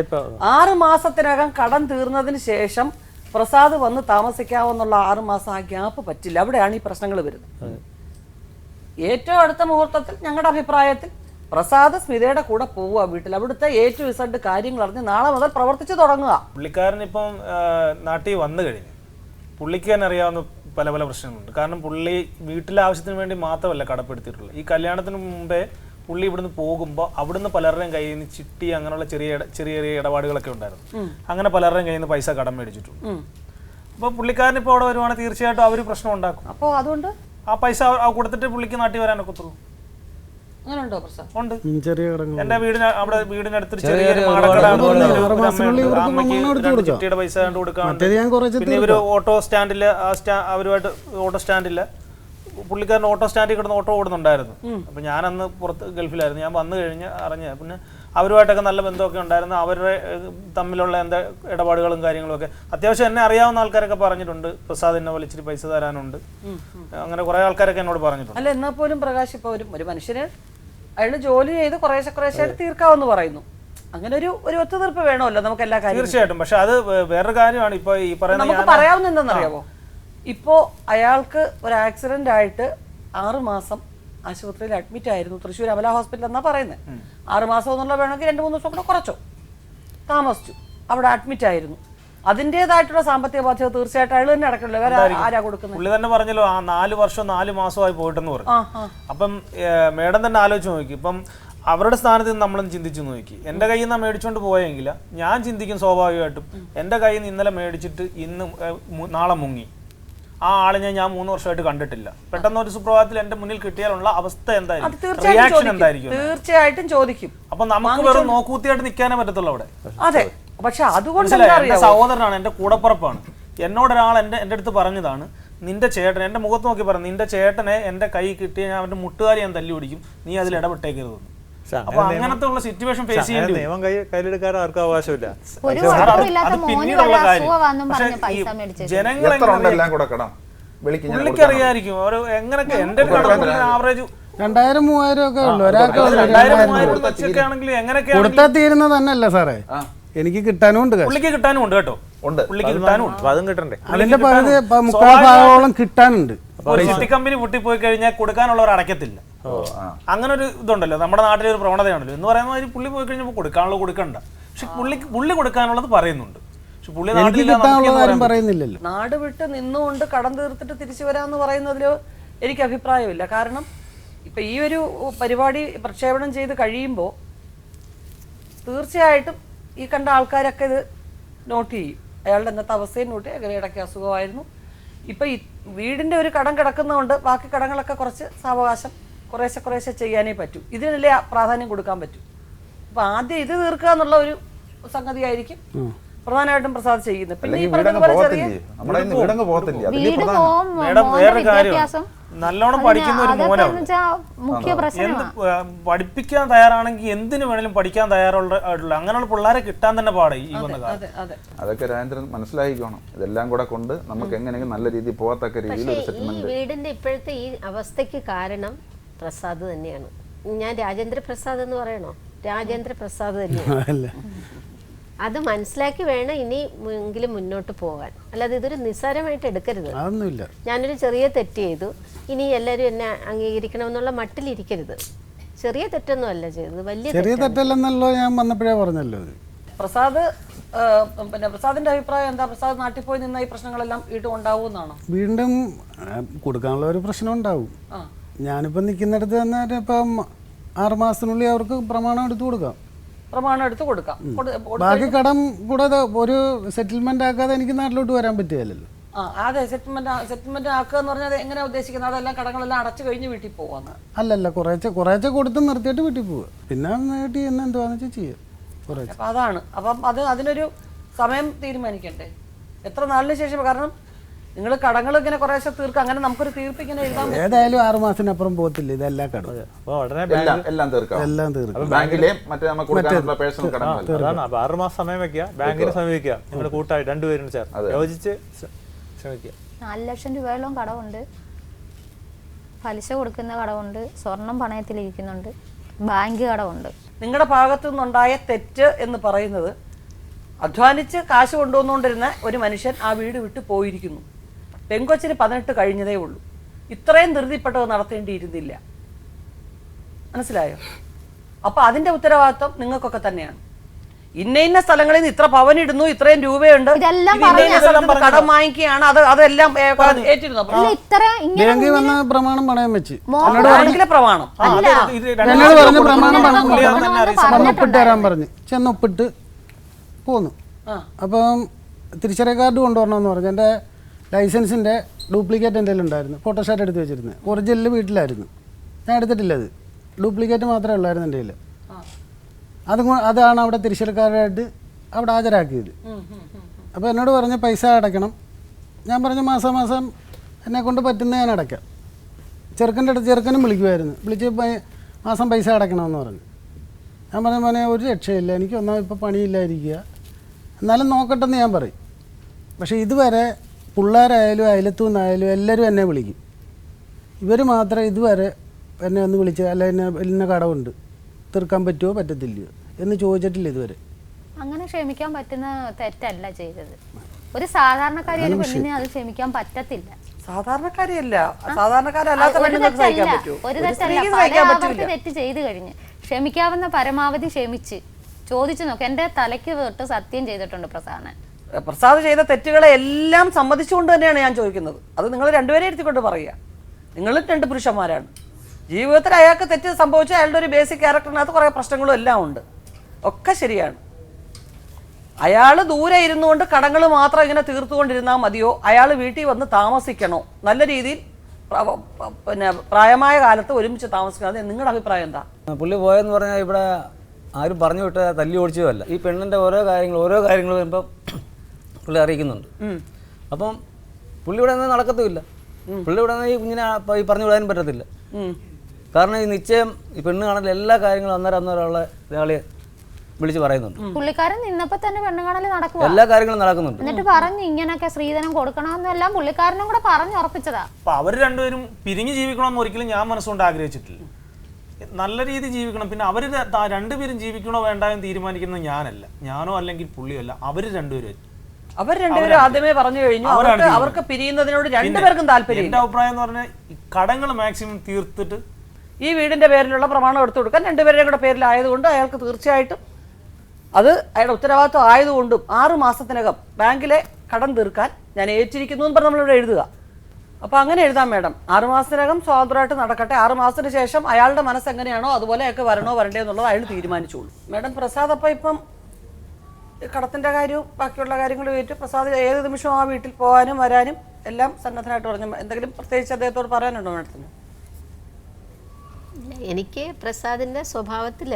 6 മാസത്തിനകം കടം തീർന്നതിന് ശേഷം പ്രസാദ് വന്ന് താമസിക്കാവുന്നുള്ള 6 മാസം ആ ഗ്യാപ്പ് പറ്റില്ല. അവിടെയാണ് ഈ പ്രശ്നങ്ങൾ വരുന്നത്. ഏറ്റവും അടുത്ത മുഹൂർത്തത്തിൽ ഞങ്ങളുടെ അഭിപ്രായത്തിൽ പ്രസാദ് സ്മിതയുടെ കൂടെ പോവുക വീട്ടിൽ. അവിടുത്തെ A-Z കാര്യങ്ങൾ അറിഞ്ഞ് നാളെ മുതൽ പ്രവർത്തിച്ചു തുടങ്ങുക. പുള്ളിക്കാരൻ ഇപ്പം നാട്ടിൽ വന്നു കഴിഞ്ഞു. പുള്ളിക്ക് തന്നെ അറിയാവുന്ന പല പല പ്രശ്നങ്ങളുണ്ട്. കാരണം പുള്ളി വീട്ടിലെ ആവശ്യത്തിന് വേണ്ടി മാത്രമല്ല കടപ്പെടുത്തിയിട്ടുള്ളത്. ഈ കല്യാണത്തിന് മുമ്പേ പുള്ളി ഇവിടുന്ന് പോകുമ്പോൾ അവിടുന്ന് പലരുടെയും കയ്യിൽ നിന്ന് ചിട്ടി അങ്ങനെയുള്ള ചെറിയ ചെറിയ ഇടപാടുകളൊക്കെ ഉണ്ടായിരുന്നു. അങ്ങനെ പലരുടെയും കയ്യിൽ നിന്ന് പൈസ കടം മേടിച്ചിട്ടുണ്ട്. അപ്പോൾ പുള്ളിക്കാരൻ ഇപ്പോൾ അവിടെ വരുവാണെങ്കിൽ തീർച്ചയായിട്ടും അവർ പ്രശ്നം ഉണ്ടാക്കും. അപ്പോൾ അതുകൊണ്ട് ആ പൈസ കൊടുത്തിട്ട് പുള്ളിക്ക് നാട്ടിൽ വരാനൊക്കെ ഒത്തുള്ളൂ. ഉണ്ട്. എന്റെ വീടിനടുത്തൊരു ചെറിയൊരു ചിട്ടിയുടെ പൈസ കൊടുക്കാറുണ്ട്. പിന്നെ ഇവര് ഓട്ടോ സ്റ്റാൻഡില് അവരുമായിട്ട് ഓട്ടോ സ്റ്റാൻഡില് പുള്ളിക്കാരൻ ഓട്ടോ സ്റ്റാൻഡിൽ കിടന്ന് ഓട്ടോ ഓടുന്നുണ്ടായിരുന്നു. അപ്പൊ ഞാനന്ന് പുറത്ത് ഗൾഫിലായിരുന്നു. ഞാൻ വന്നു കഴിഞ്ഞ് അറിഞ്ഞ പിന്നെ അവരുമായിട്ടൊക്കെ നല്ല ബന്ധമൊക്കെ ഉണ്ടായിരുന്നു. അവരുടെ തമ്മിലുള്ള എന്താ ഇടപാടുകളും കാര്യങ്ങളും ഒക്കെ അത്യാവശ്യം എന്നെ അറിയാവുന്ന ആൾക്കാരൊക്കെ പറഞ്ഞിട്ടുണ്ട്. പ്രസാദ് എന്നെ വിളിച്ചിട്ട് പൈസ തരാനുണ്ട്, അങ്ങനെ കുറെ ആൾക്കാരൊക്കെ എന്നോട് പറഞ്ഞിട്ടുണ്ട്. അല്ല, എന്നാൽ പോലും പ്രകാശ് ഇപ്പൊ ഒരു മനുഷ്യന് അയാള് ജോലി ചെയ്ത് കുറേശ്ശെ തീർക്കാവെന്ന് പറയുന്നു. അങ്ങനെ ഒരു ഒത്തുതീർപ്പ് വേണമല്ലോ നമുക്ക് എല്ലാ കാര്യവും. തീർച്ചയായിട്ടും. പക്ഷെ അത് വേറൊരു കാര്യമാണ്. ഇപ്പൊ ഈ പറയുന്ന നമുക്ക് പറയാവുന്ന എന്താണെന്നറിയാമോ? ഇപ്പോ അയാൾക്ക് ഒരു ആക്സിഡന്റ് ആയിട്ട് 6 മാസം ആശുപത്രിയിൽ അഡ്മിറ്റ് ആയിരുന്നു. തൃശ്ശൂർ അമല ഹോസ്പിറ്റൽ എന്നാ പറയുന്നത്. 6 മാസം എന്നുള്ള വേണമെങ്കിൽ 2-3 ദിവസം കൂടെ കുറച്ചോ താമസിച്ചു. അവിടെ അഡ്മിറ്റ് ആയിരുന്നു. അതിൻ്റെതായിട്ടുള്ള സാമ്പത്തിക ബാധ്യത തീർച്ചയായിട്ടും അയാൾ തന്നെ അടക്കണല്ലോ. വേറെ ആരാ കൊടുക്കുന്നത്? പുള്ളി തന്നെ പറഞ്ഞല്ലോ 4 വർഷം 4 മാസമായി പോയിട്ടെന്ന് പറഞ്ഞു. അപ്പം മേഡം തന്നെ ആലോചിച്ച് നോക്കി. ഇപ്പം അവരുടെ സ്ഥാനത്ത് നിന്ന് നമ്മളൊന്ന് ചിന്തിച്ചു നോക്കി. എൻ്റെ കയ്യിൽ നിന്ന് മേടിച്ചുകൊണ്ട് പോയെങ്കിൽ ഞാൻ ചിന്തിക്കും സ്വാഭാവികമായിട്ടും എൻ്റെ കയ്യിൽ നിന്ന് ഇന്നലെ മേടിച്ചിട്ട് നാളെ മുങ്ങി. ആ ആളിനെ ഞാൻ 3 വർഷമായിട്ട് കണ്ടിട്ടില്ല. പെട്ടെന്ന് ഒരു സുപ്രഭാതത്തിൽ എന്റെ മുന്നിൽ കിട്ടിയാലുള്ള അവസ്ഥ എന്തായിരിക്കും? റിയാക്ഷൻ എന്തായിരിക്കും? തീർച്ചയായിട്ടും ചോദിക്കും. അപ്പൊ നമുക്ക് വെറും നോക്കൂത്തിയായിട്ട് നിൽക്കാനേ പറ്റത്തുള്ളൂ അവിടെ. അതെ, പക്ഷെ അതുകൊണ്ട് എന്റെ സഹോദരനാണ്, എന്റെ കൂടപ്പുറപ്പാണ്. എന്നോടൊരാൾ എൻ്റെ അടുത്ത് പറഞ്ഞതാണ്, നിന്റെ ചേട്ടൻ എന്റെ മുഖത്ത് നോക്കി പറഞ്ഞു, നിന്റെ ചേട്ടനെ എന്റെ കൈ കിട്ടിയ ഞാൻ അവന്റെ മുട്ടുകാരി ഞാൻ തല്ലി ഓടിക്കും, നീ അതിൽ ഇടപെട്ടേക്കരുത്. അപ്പൊ അങ്ങനത്തെ ഉള്ള സിറ്റുവേഷൻ ഫേസ് ചെയ്യേണ്ടി നിയമം കയ്യിലെടുക്കാൻ ആർക്കും അവകാശമില്ല. പുള്ളിക്ക് അറിയായിരിക്കും എങ്ങനെയൊക്കെ എന്റെ ആവറേജ് 2000-3000 ഒക്കെ ഉള്ളു ഒരാൾക്ക്. 2000-3000 ആണെങ്കിൽ എങ്ങനെയൊക്കെ കൊടുത്താൽ തീരുന്നത് തന്നെയല്ല സാറേ, എനിക്ക് കിട്ടാനും ഉണ്ട്. പുള്ളിക്ക് കിട്ടാനും ഉണ്ട് കേട്ടോ, പുള്ളിക്ക് കിട്ടാനും ഉണ്ട്. അതും കിട്ടണ്ടേ? അതിന്റെ പകുതി 3/4 ഭാഗത്തോളം കിട്ടാനുണ്ട്. ഒരു ചിട്ടി കമ്പനി പൊട്ടിപ്പോയി കഴിഞ്ഞാൽ കൊടുക്കാനുള്ളവർ അടയ്ക്കത്തില്ല. അങ്ങനെ ഒരു ഇതുണ്ടല്ലോ നമ്മുടെ നാട്ടിലെ ഒരു പ്രവണതയാണല്ലോ. എന്ന് പറയുന്ന മാതിരി പുള്ളി പോയി കഴിഞ്ഞപ്പോൾ കൊടുക്കാനുള്ളത് കൊടുക്കണ്ട. പക്ഷെ പുള്ളി കൊടുക്കാനുള്ളത് പറയുന്നുണ്ട്. പക്ഷെ പുള്ളി പറയുന്നില്ലല്ലോ. നാട് വിട്ട് നിന്നുകൊണ്ട് കടം തീർത്തിട്ട് തിരിച്ചു വരാമെന്ന് പറയുന്നതിൽ എനിക്ക് അഭിപ്രായമില്ല. കാരണം ഇപ്പൊ ഈ ഒരു പരിപാടി പ്രക്ഷേപണം ചെയ്ത് കഴിയുമ്പോൾ തീർച്ചയായിട്ടും ഈ കണ്ട ആൾക്കാരൊക്കെ ഇത് നോട്ട് ചെയ്യും. അയാളുടെ ഇന്നത്തെ അവസ്ഥയും നോട്ട് ചെയ്യും. ഇടയ്ക്ക് അസുഖമായിരുന്നു. ഇപ്പൊ ഈ വീടിന്റെ ഒരു കടം കിടക്കുന്നതുകൊണ്ട് ബാക്കി കടങ്ങളൊക്കെ കുറച്ച് സാവകാശം കുറേശ്ശെ ചെയ്യാനേ പറ്റൂ. ഇതിനല്ലേ പ്രാധാന്യം കൊടുക്കാൻ പറ്റൂ. അപ്പൊ ആദ്യം ഇത് തീർക്കുക എന്നുള്ള ഒരു സംഗതി ആയിരിക്കും പ്രധാനമായിട്ടും പ്രസാദ് ചെയ്യുന്നത്. പിന്നെ ഈ പറഞ്ഞ പോലെ ചെറിയ വേറെ കാര്യം നല്ലോണം പഠിക്കുന്ന ഒരു അതൊക്കെ മോനാണ്. വെച്ചാ മുഖ്യ എന്ത് പ്രശ്നമാണ്. പഠിപ്പിക്കാൻ തയ്യാറാണെങ്കിൽ എന്തിനു വേണേലും പഠിക്കാൻ തയ്യാറുള്ള അങ്ങനെയുള്ള പിള്ളേരെ കിട്ടാൻ തന്നെ പാടായി ഈ വന്ന കാലം. അതൊക്കെ രാജേന്ദ്രൻ മനസ്സിലാക്കിക്കോണം. ഇതെല്ലാം കൂടെ കൊണ്ട് നമുക്ക് എങ്ങനെയെങ്കിലും നല്ല രീതിയിൽ പോകത്തക്ക രീതിയിൽ ഒരു ഈ സെറ്റിൽമെന്റ്. വീടിന്റെ ഇപ്പോഴത്തെ ഈ അവസ്ഥയ്ക്ക് കാരണം പ്രസാദ് തന്നെയാണ്. ഞാൻ രാജേന്ദ്ര പ്രസാദ് എന്ന് പറയണോ? രാജേന്ദ്ര പ്രസാദ് തന്നെയാണ്. അല്ല അത് മനസ്സിലാക്കി വേണം ഇനി എങ്കിലും മുന്നോട്ട് പോകാൻ. അല്ലാതെ ഇതൊരു നിസ്സാരമായിട്ട് എടുക്കരുത്. അതൊന്നുമില്ല. ഞാനൊരു ചെറിയ തെറ്റ് ചെയ്തു, ഇനി എല്ലാവരും എന്നെ അംഗീകരിക്കണമെന്നുള്ള മട്ടിലിരിക്കരുത്. ചെറിയ തെറ്റൊന്നും അല്ല ചെയ്തത്, വലിയ ചെറിയ തെറ്റല്ലെന്നല്ലോ ഞാൻ വന്നപ്പോഴേ പറഞ്ഞല്ലോ. പ്രസാദ് പിന്നെ പ്രസാദിന്റെ അഭിപ്രായം എന്താ? പ്രസാദ് നാട്ടിൽ പോയി നിന്ന ഈ പ്രശ്നങ്ങളെല്ലാം വീണ്ടും ഉണ്ടാവുമെന്നാണോ? വീണ്ടും കൊടുക്കാനുള്ള ഒരു പ്രശ്നം ഉണ്ടാവും. ഞാനിപ്പോൾ നിൽക്കുന്നിടത്ത് തന്നെ ഇപ്പം 6 മാസത്തിനുള്ളിൽ അവർക്ക് പ്രമാണം എടുത്തു കൊടുക്കാം. പ്രമാണം എടുത്ത് കൊടുക്കാം. ബാക്കി കടം കൂടാതെ ഒരു സെറ്റിൽമെന്റ് ആക്കാതെ എനിക്ക് നാട്ടിലോട്ട് വരാൻ പറ്റുകയല്ലോ. അതെ, സെറ്റിൽമെന്റ് ആക്കുക എന്ന് പറഞ്ഞാൽ എങ്ങനെ ഉദ്ദേശിക്കുന്നത്? അതെല്ലാം കടങ്ങളെല്ലാം അടച്ചു കഴിഞ്ഞ് വീട്ടിൽ പോവാന്ന്? അല്ലല്ല, കുറേശ്ശെ കൊടുത്ത് നിർത്തിയിട്ട് വീട്ടിൽ പോവുക. പിന്നെ വീട്ടിൽ എന്ന് എന്തുവാന്ന് വെച്ചാൽ ചെയ്യുക കുറേശ്ശെ. അപ്പം അതാണ്. അപ്പം അതിനൊരു സമയം തീരുമാനിക്കണ്ടേ? എത്ര നാളിന് ശേഷം? കാരണം നിങ്ങൾ കടങ്ങൾ ഇങ്ങനെ കുറേശ്ശെ തീർക്കുക, അങ്ങനെ നമുക്കൊരു തീർപ്പ് ഇങ്ങനെ എഴുതാൻ ഏതായാലും 6 മാസത്തിനപ്പുറം പോകത്തില്ല ഇതെല്ലാം കടം. അപ്പൊ ഉടനെ എല്ലാം തീർക്കാം. എല്ലാം തീർക്കും. ബാങ്കിലെയും മറ്റേ നമുക്ക് കൊടുക്കാനുള്ള പേഴ്സണൽ കടങ്ങൾ. അതാണ്. അപ്പൊ 6 മാസം സമയം വെക്കുക, ബാങ്കിനെ സമീപിക്കുക, നിങ്ങളുടെ കൂട്ടായി രണ്ടുപേരും ചേർന്ന് യോജിച്ച് ശ്രമിക്കുക. 4 ലക്ഷം രൂപയോളം കടമുണ്ട്, പലിശ കൊടുക്കുന്ന കടമുണ്ട്, സ്വർണം പണയത്തിലിരിക്കുന്നുണ്ട്, ബാങ്ക് കടമുണ്ട്. നിങ്ങളുടെ ഭാഗത്തു നിന്നുണ്ടായ തെറ്റ് എന്ന് പറയുന്നത്, അധ്വാനിച്ച് കാശ് കൊണ്ടുവന്നുകൊണ്ടിരുന്ന ഒരു മനുഷ്യൻ ആ വീട് വിട്ട് പോയിരിക്കുന്നു. പെങ്കൊച്ചിന് 18 കഴിഞ്ഞതേ ഉള്ളൂ. ഇത്രയും ധൃതിപ്പെട്ടത് നടത്തേണ്ടിയിരുന്നില്ല. മനസ്സിലായോ? അപ്പൊ അതിന്റെ ഉത്തരവാദിത്വം നിങ്ങൾക്കൊക്കെ തന്നെയാണ്. ഇന്ന സ്ഥലങ്ങളിൽ നിന്ന് ഇത്ര പവനിടുന്നു, ഇത്രയും രൂപയുണ്ട്, കടം വാങ്ങിക്കുകയാണ്, അതെല്ലാം ഏറ്റിരുന്നു. ബാങ്കിൽ വന്ന പ്രമാണം പണയം വെച്ച് ബാങ്കിലെ പ്രമാണം എന്നോട് പറഞ്ഞ പ്രമാണം ഒപ്പിട്ട് തരാൻ പറഞ്ഞ് ചെന്നൊപ്പിട്ട് പോന്നു. അപ്പം തിരിച്ചറിയ കാർഡ് കൊണ്ടുവരണമെന്ന് പറഞ്ഞു. എൻ്റെ ലൈസൻസിൻ്റെ ഡ്യൂപ്ലിക്കേറ്റ് എൻ്റെ ഉണ്ടായിരുന്നു, ഫോട്ടോസ്റ്റാറ്റ് എടുത്ത് വെച്ചിരുന്നത്. ഒറിജിനൽ വീട്ടിലായിരുന്നു, ഞാൻ എടുത്തിട്ടില്ല. അത് ഡ്യൂപ്ലിക്കേറ്റ് മാത്രമേ ഉള്ളായിരുന്നു എൻ്റെ കയ്യിൽ. അതാണ് അവിടെ തിരിച്ചറിക്കാരായിട്ട് അവിടെ ഹാജരാക്കിയത്. അപ്പോൾ എന്നോട് പറഞ്ഞ് പൈസ അടയ്ക്കണം. ഞാൻ പറഞ്ഞു മാസം എന്നെക്കൊണ്ട് പറ്റുന്ന ഞാൻ അടയ്ക്കാം. ചെറുക്കനും വിളിക്കുമായിരുന്നു, വിളിച്ച് മാസം പൈസ അടയ്ക്കണമെന്ന് പറഞ്ഞു. ഞാൻ പറഞ്ഞ മോനെ ഒരു രക്ഷയില്ല, എനിക്ക് ഒന്നാമത് ഇപ്പോൾ പണിയില്ലായിരിക്കുക, എന്നാലും നോക്കട്ടെന്ന് ഞാൻ പറയും. പക്ഷേ ഇതുവരെ പിള്ളേരായാലും അയലത്തു നിന്നായാലും എല്ലാവരും എന്നെ വിളിക്കും. ഇവർ മാത്രം ഇതുവരെ എന്നെ ഒന്ന് വിളിച്ച് അല്ല ഇന്ന കടമുണ്ട്, തീർക്കാൻ പറ്റുമോ പറ്റത്തില്ലയോ എന്ന് ചോദിച്ചിട്ടില്ല ഇതുവരെ. അങ്ങനെ ക്ഷമിക്കാൻ പറ്റുന്ന തെറ്റല്ല ചെയ്തത്. ഒരു സാധാരണക്കാരിയായ പെണ്ണിനെ അത് ക്ഷമിക്കാൻ പറ്റത്തില്ല. സാധാരണക്കാരിയല്ല, സാധാരണക്കാരല്ലാത്ത പെണ്ണുങ്ങൾക്ക് സഹിക്കാൻ പറ്റുമോ? ഒരു തെറ്റല്ല, തെറ്റ് ചെയ്ത് കഴിഞ്ഞ് ക്ഷമിക്കാവുന്ന പരമാവധി ക്ഷമിച്ച് ചോദിച്ചു നോക്ക്. എന്റെ തലയ്ക്ക് തൊട്ട് സത്യം ചെയ്തിട്ടുണ്ട് പ്രസാദ് ചെയ്ത തെറ്റുകളെ എല്ലാം സമ്മതിച്ചുകൊണ്ട് തന്നെയാണ് ഞാൻ ചോദിക്കുന്നത്. അത് നിങ്ങൾ രണ്ടുപേരെ ഇരുത്തിക്കൊണ്ട് പറയുക. നിങ്ങളും 2 പുരുഷന്മാരാണ്. ജീവിതത്തിൽ അയാൾക്ക് തെറ്റ് സംഭവിച്ച അയാളുടെ ഒരു ബേസിക് ക്യാരക്ടറിനകത്ത് കുറേ പ്രശ്നങ്ങളും എല്ലാം ഉണ്ട്, ഒക്കെ ശരിയാണ്. അയാൾ ദൂരെ ഇരുന്നുകൊണ്ട് കടങ്ങൾ മാത്രം ഇങ്ങനെ തീർത്തുകൊണ്ടിരുന്നാൽ മതിയോ? അയാൾ വീട്ടിൽ വന്ന് താമസിക്കണോ? നല്ല രീതിയിൽ പിന്നെ പ്രായമായ കാലത്ത് ഒരുമിച്ച് താമസിക്കുന്നത് നിങ്ങളുടെ അഭിപ്രായം എന്താ? പുള്ളി പോയെന്ന് പറഞ്ഞാൽ ഇവിടെ ആരും പറഞ്ഞു വിട്ട തല്ലി ഓടിച്ചതല്ല. ഈ പെണ്ണിൻ്റെ ഓരോ കാര്യങ്ങൾ വരുമ്പോൾ പുള്ളി അറിയിക്കുന്നുണ്ട്. അപ്പം പുള്ളി ഇവിടെ നിന്ന് നടക്കത്തുമില്ല. പുള്ളി ഇവിടെ നിന്ന് ഈ കുഞ്ഞിനെ ഈ പറഞ്ഞു വിടാനും പറ്റത്തില്ല. കാരണം ഈ നിശ്ചയം ഈ പെണ്ണ് കാണൽ എല്ലാ കാര്യങ്ങളും അന്നേരമുള്ള ഒരാളെ വിളിച്ച് പറയുന്നുണ്ട്. പുള്ളിക്കാരൻ നിന്നപ്പോ തന്നെ പെണ്ണ് കാണൽ നടക്കുക, എല്ലാ കാര്യങ്ങളും നടക്കുന്നുണ്ട്. എന്നിട്ട് പറഞ്ഞു ഇങ്ങനെയൊക്കെ സ്ത്രീധനം കൊടുക്കണമെന്നെല്ലാം പുള്ളിക്കാരനും കൂടെ പറഞ്ഞുറപ്പിച്ചതാ. അപ്പൊ അവർ രണ്ടുപേരും പിരിഞ്ഞ് ജീവിക്കണമെന്ന് ഒരിക്കലും ഞാൻ മനസ്സുകൊണ്ട് ആഗ്രഹിച്ചിട്ടില്ല. നല്ല രീതി ജീവിക്കണം. പിന്നെ അവർ രണ്ടുപേരും ജീവിക്കണോ വേണ്ട എന്ന് തീരുമാനിക്കുന്നത് ഞാനല്ല, ഞാനോ അല്ലെങ്കിൽ പുള്ളിയോ അല്ല, അവർ രണ്ടുപേരും ആദ്യമേ പറഞ്ഞു കഴിഞ്ഞു അവർക്ക് പിരിയുന്നതിനോട് രണ്ടുപേർക്കും താല്പര്യം. എന്റെ അഭിപ്രായം എന്ന് പറഞ്ഞാൽ കടങ്ങൾ മാക്സിമം തീർത്തിട്ട് ഈ വീടിന്റെ പേരിലുള്ള പ്രമാണം എടുത്തു കൊടുക്കാൻ രണ്ടുപേരുടെയും കൂടെ പേരിലായതുകൊണ്ട് അയാൾക്ക് തീർച്ചയായിട്ടും അത് അയാളുടെ ഉത്തരവാദിത്വം ആയതുകൊണ്ടും 6 മാസത്തിനകം ബാങ്കിലെ കടം തീർക്കാൻ ഞാൻ ഏറ്റിരിക്കുന്നു എന്ന് പറഞ്ഞ് നമ്മളിവിടെ എഴുതുക. അപ്പോൾ അങ്ങനെ എഴുതാം മേഡം. 6 മാസത്തിനകം സ്വാതന്ത്ര്യമായിട്ട് നടക്കട്ടെ. 6 മാസത്തിന് ശേഷം അയാളുടെ മനസ്സ് എങ്ങനെയാണോ അതുപോലെ അയാൾക്ക് വരണോ വരണ്ടേ എന്നുള്ളത് അയാൾ തീരുമാനിച്ചോളൂ. മേഡം പ്രസാദ് അപ്പം ഇപ്പം കടത്തിൻ്റെ കാര്യവും ബാക്കിയുള്ള കാര്യങ്ങളും ഏറ്റു പ്രസാദ് ഏത് നിമിഷവും ആ വീട്ടിൽ പോകാനും വരാനും എല്ലാം സന്നദ്ധനായിട്ട് പറഞ്ഞു. എന്തെങ്കിലും പ്രത്യേകിച്ച് അദ്ദേഹത്തോട് പറയാനുണ്ടോ മേഡത്തിന്? എനിക്ക് പ്രസാദിൻ്റെ സ്വഭാവത്തിൽ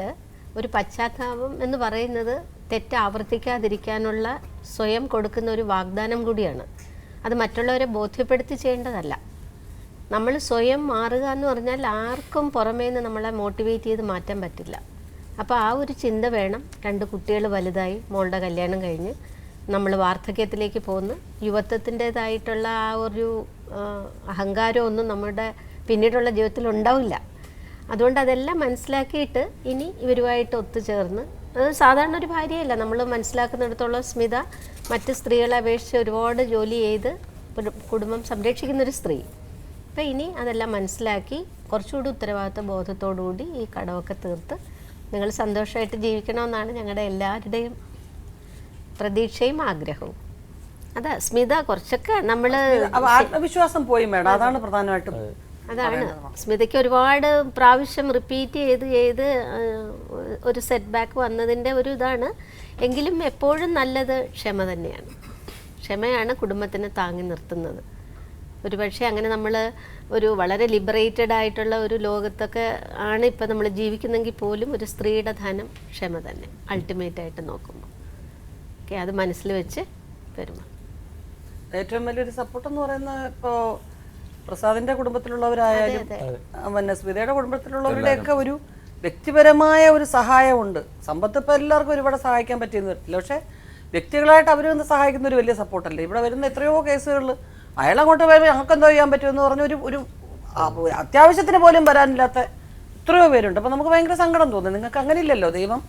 ഒരു പശ്ചാത്താപം എന്ന് പറയുന്നത് തെറ്റ് ആവർത്തിക്കാതിരിക്കാനുള്ള സ്വയം കൊടുക്കുന്ന ഒരു വാഗ്ദാനം കൂടിയാണ്. അത് മറ്റുള്ളവരെ ബോധ്യപ്പെടുത്തി ചെയ്യേണ്ടതല്ല. നമ്മൾ സ്വയം മാറുക എന്ന് പറഞ്ഞാൽ ആർക്കും പുറമേ നിന്ന് നമ്മളെ മോട്ടിവേറ്റ് ചെയ്ത് മാറ്റാൻ പറ്റില്ല. അപ്പോൾ ആ ഒരു ചിന്ത വേണം. 2 കുട്ടികൾ വലുതായി, മോളുടെ കല്യാണം കഴിഞ്ഞ് നമ്മൾ വാർദ്ധക്യത്തിലേക്ക് പോകുന്നു. യുവത്വത്തിൻ്റേതായിട്ടുള്ള ആ ഒരു അഹങ്കാരമൊന്നും നമ്മുടെ പിന്നീടുള്ള ജീവിതത്തിൽ ഉണ്ടാവില്ല. അതുകൊണ്ട് അതെല്ലാം മനസ്സിലാക്കിയിട്ട് ഇനി ഇവരുമായിട്ട് ഒത്തുചേർന്ന്, അത് സാധാരണ ഒരു ഭാര്യയല്ല, നമ്മൾ മനസ്സിലാക്കുന്നിടത്തോളം സ്മിത മറ്റ് സ്ത്രീകളെ അപേക്ഷിച്ച് ഒരുപാട് ജോലി ചെയ്ത് കുടുംബം സംരക്ഷിക്കുന്നൊരു സ്ത്രീ. അപ്പോൾ ഇനി അതെല്ലാം മനസ്സിലാക്കി കുറച്ചുകൂടി ഉത്തരവാദിത്വ ബോധത്തോടുകൂടി ഈ കടമൊക്കെ തീർത്ത് നിങ്ങൾ സന്തോഷമായിട്ട് ജീവിക്കണമെന്നാണ് ഞങ്ങളുടെ എല്ലാവരുടെയും പ്രതീക്ഷയും ആഗ്രഹവും. അതാ സ്മിത കുറച്ചൊക്കെ നമ്മൾ ആത്മവിശ്വാസം പോയി മേഡം, അതാണ് പ്രധാനമായിട്ടും. അതാണ് സ്മിതയ്ക്ക് ഒരുപാട് പ്രാവശ്യം റിപ്പീറ്റ് ചെയ്ത് ഒരു സെറ്റ് ബാക്ക് വന്നതിൻ്റെ ഒരു ഇതാണ്. എങ്കിലും എപ്പോഴും നല്ലത് ക്ഷമ തന്നെയാണ്. ക്ഷമയാണ് കുടുംബത്തിനെ താങ്ങി നിർത്തുന്നത്. ഒരുപക്ഷെ അങ്ങനെ നമ്മൾ ഒരു വളരെ ലിബറേറ്റഡ് ആയിട്ടുള്ള ഒരു ലോകത്തൊക്കെ ആണ് ഇപ്പം നമ്മൾ ജീവിക്കുന്നെങ്കിൽ പോലും ഒരു സ്ത്രീയുടെ ധനം ക്ഷമ തന്നെ അൾട്ടിമേറ്റ് ആയിട്ട് നോക്കുമ്പോൾ. ഓക്കെ, അത് മനസ്സിൽ വെച്ച് പെരുമാറും. ഏറ്റവും വലിയൊരു സപ്പോർട്ട് എന്ന് പറയുന്നത് ഇപ്പോൾ പ്രസാദിന്റെ കുടുംബത്തിലുള്ളവരായാലും പിന്നെ സ്മിതയുടെ കുടുംബത്തിലുള്ളവരുടെയൊക്കെ ഒരു വ്യക്തിപരമായ ഒരു സഹായമുണ്ട്. സമ്പത്ത് ഇപ്പോൾ എല്ലാവർക്കും ഒരുപാട് സഹായിക്കാൻ പറ്റിയെന്ന് വരില്ല, പക്ഷേ വ്യക്തികളായിട്ട് അവരൊന്ന് സഹായിക്കുന്ന ഒരു വലിയ സപ്പോർട്ടല്ലേ. ഇവിടെ വരുന്ന എത്രയോ കേസുകളിൽ അയാളങ്ങോട്ട് വരുമ്പോൾ ഞങ്ങൾക്ക് എന്തോ ചെയ്യാൻ പറ്റുമെന്ന് പറഞ്ഞ ഒരു അത്യാവശ്യത്തിന് പോലും വരാനില്ലാത്ത എത്രയോ പേരുണ്ട്. അപ്പോൾ നമുക്ക് ഭയങ്കര സങ്കടം തോന്നും. നിങ്ങൾക്ക് അങ്ങനെ ഇല്ലല്ലോ. ദൈവം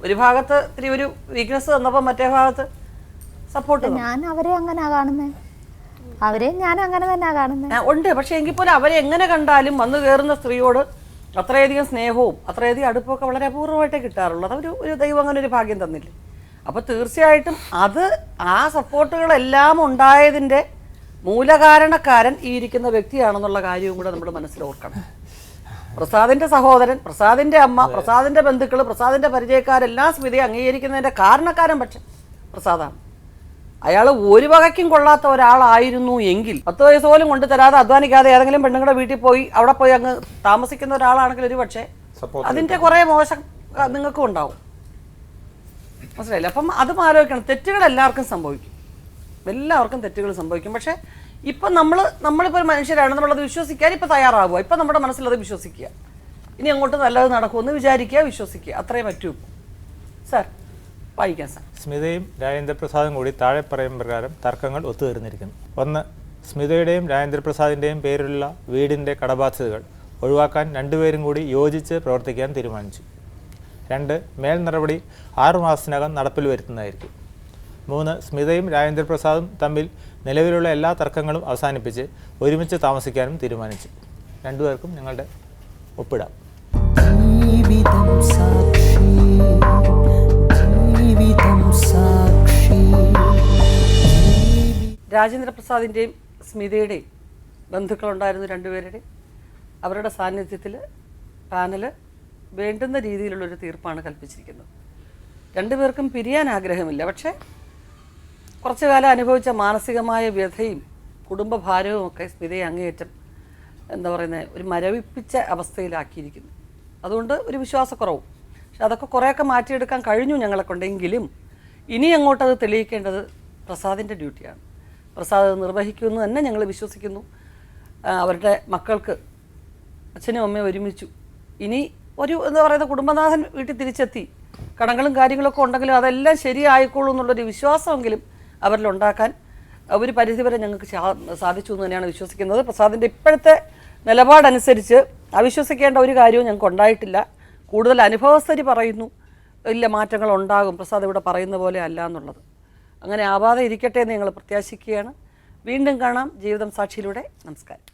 ഒരു ഭാഗത്ത് ഇത്തിരി ഒരു വീക്ക്നെസ് തന്നപ്പോൾ മറ്റേ ഭാഗത്ത് സപ്പോർട്ട്. ഞാൻ അവരെ അങ്ങനെ കാണുന്നത്, അവരെ ഞാൻ അങ്ങനെ തന്നെ കാണുന്നത് ഉണ്ട്. പക്ഷെ എങ്കിൽ പോലും അവരെ എങ്ങനെ കണ്ടാലും വന്നു കയറുന്ന സ്ത്രീയോട് അത്രയധികം സ്നേഹവും അത്രയധികം അടുപ്പമൊക്കെ വളരെ അപൂർവമായിട്ടേ കിട്ടാറുള്ളൂ. അതൊരു ദൈവം അങ്ങനെ ഒരു ഭാഗ്യം തന്നില്ലേ. അപ്പോൾ തീർച്ചയായിട്ടും അത് ആ സപ്പോർട്ടുകളെല്ലാം ഉണ്ടായതിൻ്റെ മൂലകാരണക്കാരൻ ഈ ഇരിക്കുന്ന വ്യക്തിയാണെന്നുള്ള കാര്യവും കൂടെ നമ്മൾ മനസ്സിലോർക്കണം. പ്രസാദിന്റെ സഹോദരൻ, പ്രസാദിന്റെ അമ്മ, പ്രസാദിന്റെ ബന്ധുക്കൾ, പ്രസാദിന്റെ പരിചയക്കാരെല്ലാം സ്മിതയെ അംഗീകരിക്കുന്നതിൻ്റെ കാരണക്കാരൻ പക്ഷെ പ്രസാദാണ്. അയാൾ ഒരു വകയ്ക്കും കൊള്ളാത്ത ഒരാളായിരുന്നു എങ്കിൽ 10 വയസ്സ് പോലും കൊണ്ടു തരാതെ അധ്വാനിക്കാതെ ഏതെങ്കിലും പെണ്ണുങ്ങളുടെ വീട്ടിൽ പോയി അവിടെ പോയി അങ്ങ് താമസിക്കുന്ന ഒരാളാണെങ്കിൽ ഒരു പക്ഷേ അതിൻ്റെ കുറേ മോശം നിങ്ങൾക്കും ഉണ്ടാവും. മനസ്സിലായില്ല? അപ്പം അതും ആലോചിക്കണം. തെറ്റുകൾ എല്ലാവർക്കും സംഭവിക്കും, എല്ലാവർക്കും തെറ്റുകൾ സംഭവിക്കും. പക്ഷേ ഇപ്പം നമ്മളിപ്പോൾ ഒരു മനുഷ്യരാണ്, നമ്മളത് വിശ്വസിക്കാൻ ഇപ്പം തയ്യാറാവുക. ഇപ്പം നമ്മുടെ മനസ്സിലത് വിശ്വസിക്കുക. ഇനി അങ്ങോട്ട് നല്ലത് നടക്കുമെന്ന് വിചാരിക്കുക, വിശ്വസിക്കുക, അത്രേ പറ്റൂ. സാർ വായിക്കാം സാർ. സ്മിതയും രാജേന്ദ്രപ്രസാദും കൂടി താഴെ പറയും പ്രകാരം തർക്കങ്ങൾ ഒത്തുതീർന്നിരിക്കുന്നു. 1. സ്മിതയുടെയും രാജേന്ദ്രപ്രസാദിൻ്റെയും പേരിലുള്ള വീടിൻ്റെ കടബാധ്യതകൾ ഒഴിവാക്കാൻ രണ്ടുപേരും കൂടി യോജിച്ച് പ്രവർത്തിക്കാൻ തീരുമാനിച്ചു. 2. മേൽ നടപടി 6 മാസത്തിനകം നടപ്പിൽ വരുത്തുന്നതായിരിക്കും. 3. സ്മിതയും രാജേന്ദ്രപ്രസാദും തമ്മിൽ നിലവിലുള്ള എല്ലാ തർക്കങ്ങളും അവസാനിപ്പിച്ച് ഒരുമിച്ച് താമസിക്കാനും തീരുമാനിച്ചു. രണ്ടുപേർക്കും ഞങ്ങളുടെ ഒപ്പിടാം. രാജേന്ദ്രപ്രസാദിൻ്റെയും സ്മിതയുടെയും ബന്ധുക്കളുണ്ടായിരുന്നു, രണ്ടുപേരുടെയും. അവരുടെ സാന്നിധ്യത്തിൽ പാനല് വേണ്ടുന്ന രീതിയിലുള്ളൊരു തീർപ്പാണ് കൽപ്പിച്ചിരിക്കുന്നത്. രണ്ടുപേർക്കും പിരിയാൻ ആഗ്രഹമില്ല, പക്ഷേ കുറച്ചു കാലം അനുഭവിച്ച മാനസികമായ വ്യഥയും കുടുംബഭാരവും ഒക്കെ സ്മിതയെ അങ്ങേയറ്റം എന്താ പറയുന്നത് ഒരു മരവിപ്പിച്ച അവസ്ഥയിലാക്കിയിരിക്കുന്നു. അതുകൊണ്ട് ഒരു വിശ്വാസക്കുറവും. പക്ഷെ അതൊക്കെ കുറേയൊക്കെ മാറ്റിയെടുക്കാൻ കഴിഞ്ഞു ഞങ്ങളെ കൊണ്ടെങ്കിലും ഇനി അങ്ങോട്ടത് തെളിയിക്കേണ്ടത് പ്രസാദിൻ്റെ ഡ്യൂട്ടിയാണ്. പ്രസാദ് നിർവഹിക്കുമെന്ന് തന്നെ ഞങ്ങൾ വിശ്വസിക്കുന്നു. അവരുടെ മക്കൾക്ക് അച്ഛനും അമ്മയും ഒരുമിച്ചു. ഇനി ഒരു എന്താ പറയുന്നത് കുടുംബനാഥൻ വീട്ടിൽ തിരിച്ചെത്തി. കടങ്ങളും കാര്യങ്ങളൊക്കെ ഉണ്ടെങ്കിലും അതെല്ലാം ശരിയായിക്കോളൂ എന്നുള്ളൊരു വിശ്വാസമെങ്കിലും അവരിലുണ്ടാക്കാൻ ഒരു പരിധിവരെ ഞങ്ങൾക്ക് സാധിച്ചു എന്ന് തന്നെയാണ് വിശ്വസിക്കുന്നത്. പ്രസാദിൻ്റെ ഇപ്പോഴത്തെ നിലപാടനുസരിച്ച് അവിശ്വസിക്കേണ്ട ഒരു കാര്യവും ഞങ്ങൾക്ക് ഉണ്ടായിട്ടില്ല. കൂടുതൽ അനുഭവസ്ഥര് പറയുന്നു വലിയ മാറ്റങ്ങൾ ഉണ്ടാകും, പ്രസാദ് ഇവിടെ പറയുന്ന പോലെ അല്ല എന്നുള്ളത്. അങ്ങനെ ആവാതെ ഇരിക്കട്ടെ എന്ന് ഞങ്ങൾ പ്രത്യാശിക്കുകയാണ്. വീണ്ടും കാണാം ജീവിതം സാക്ഷിയിലൂടെ. നമസ്കാരം.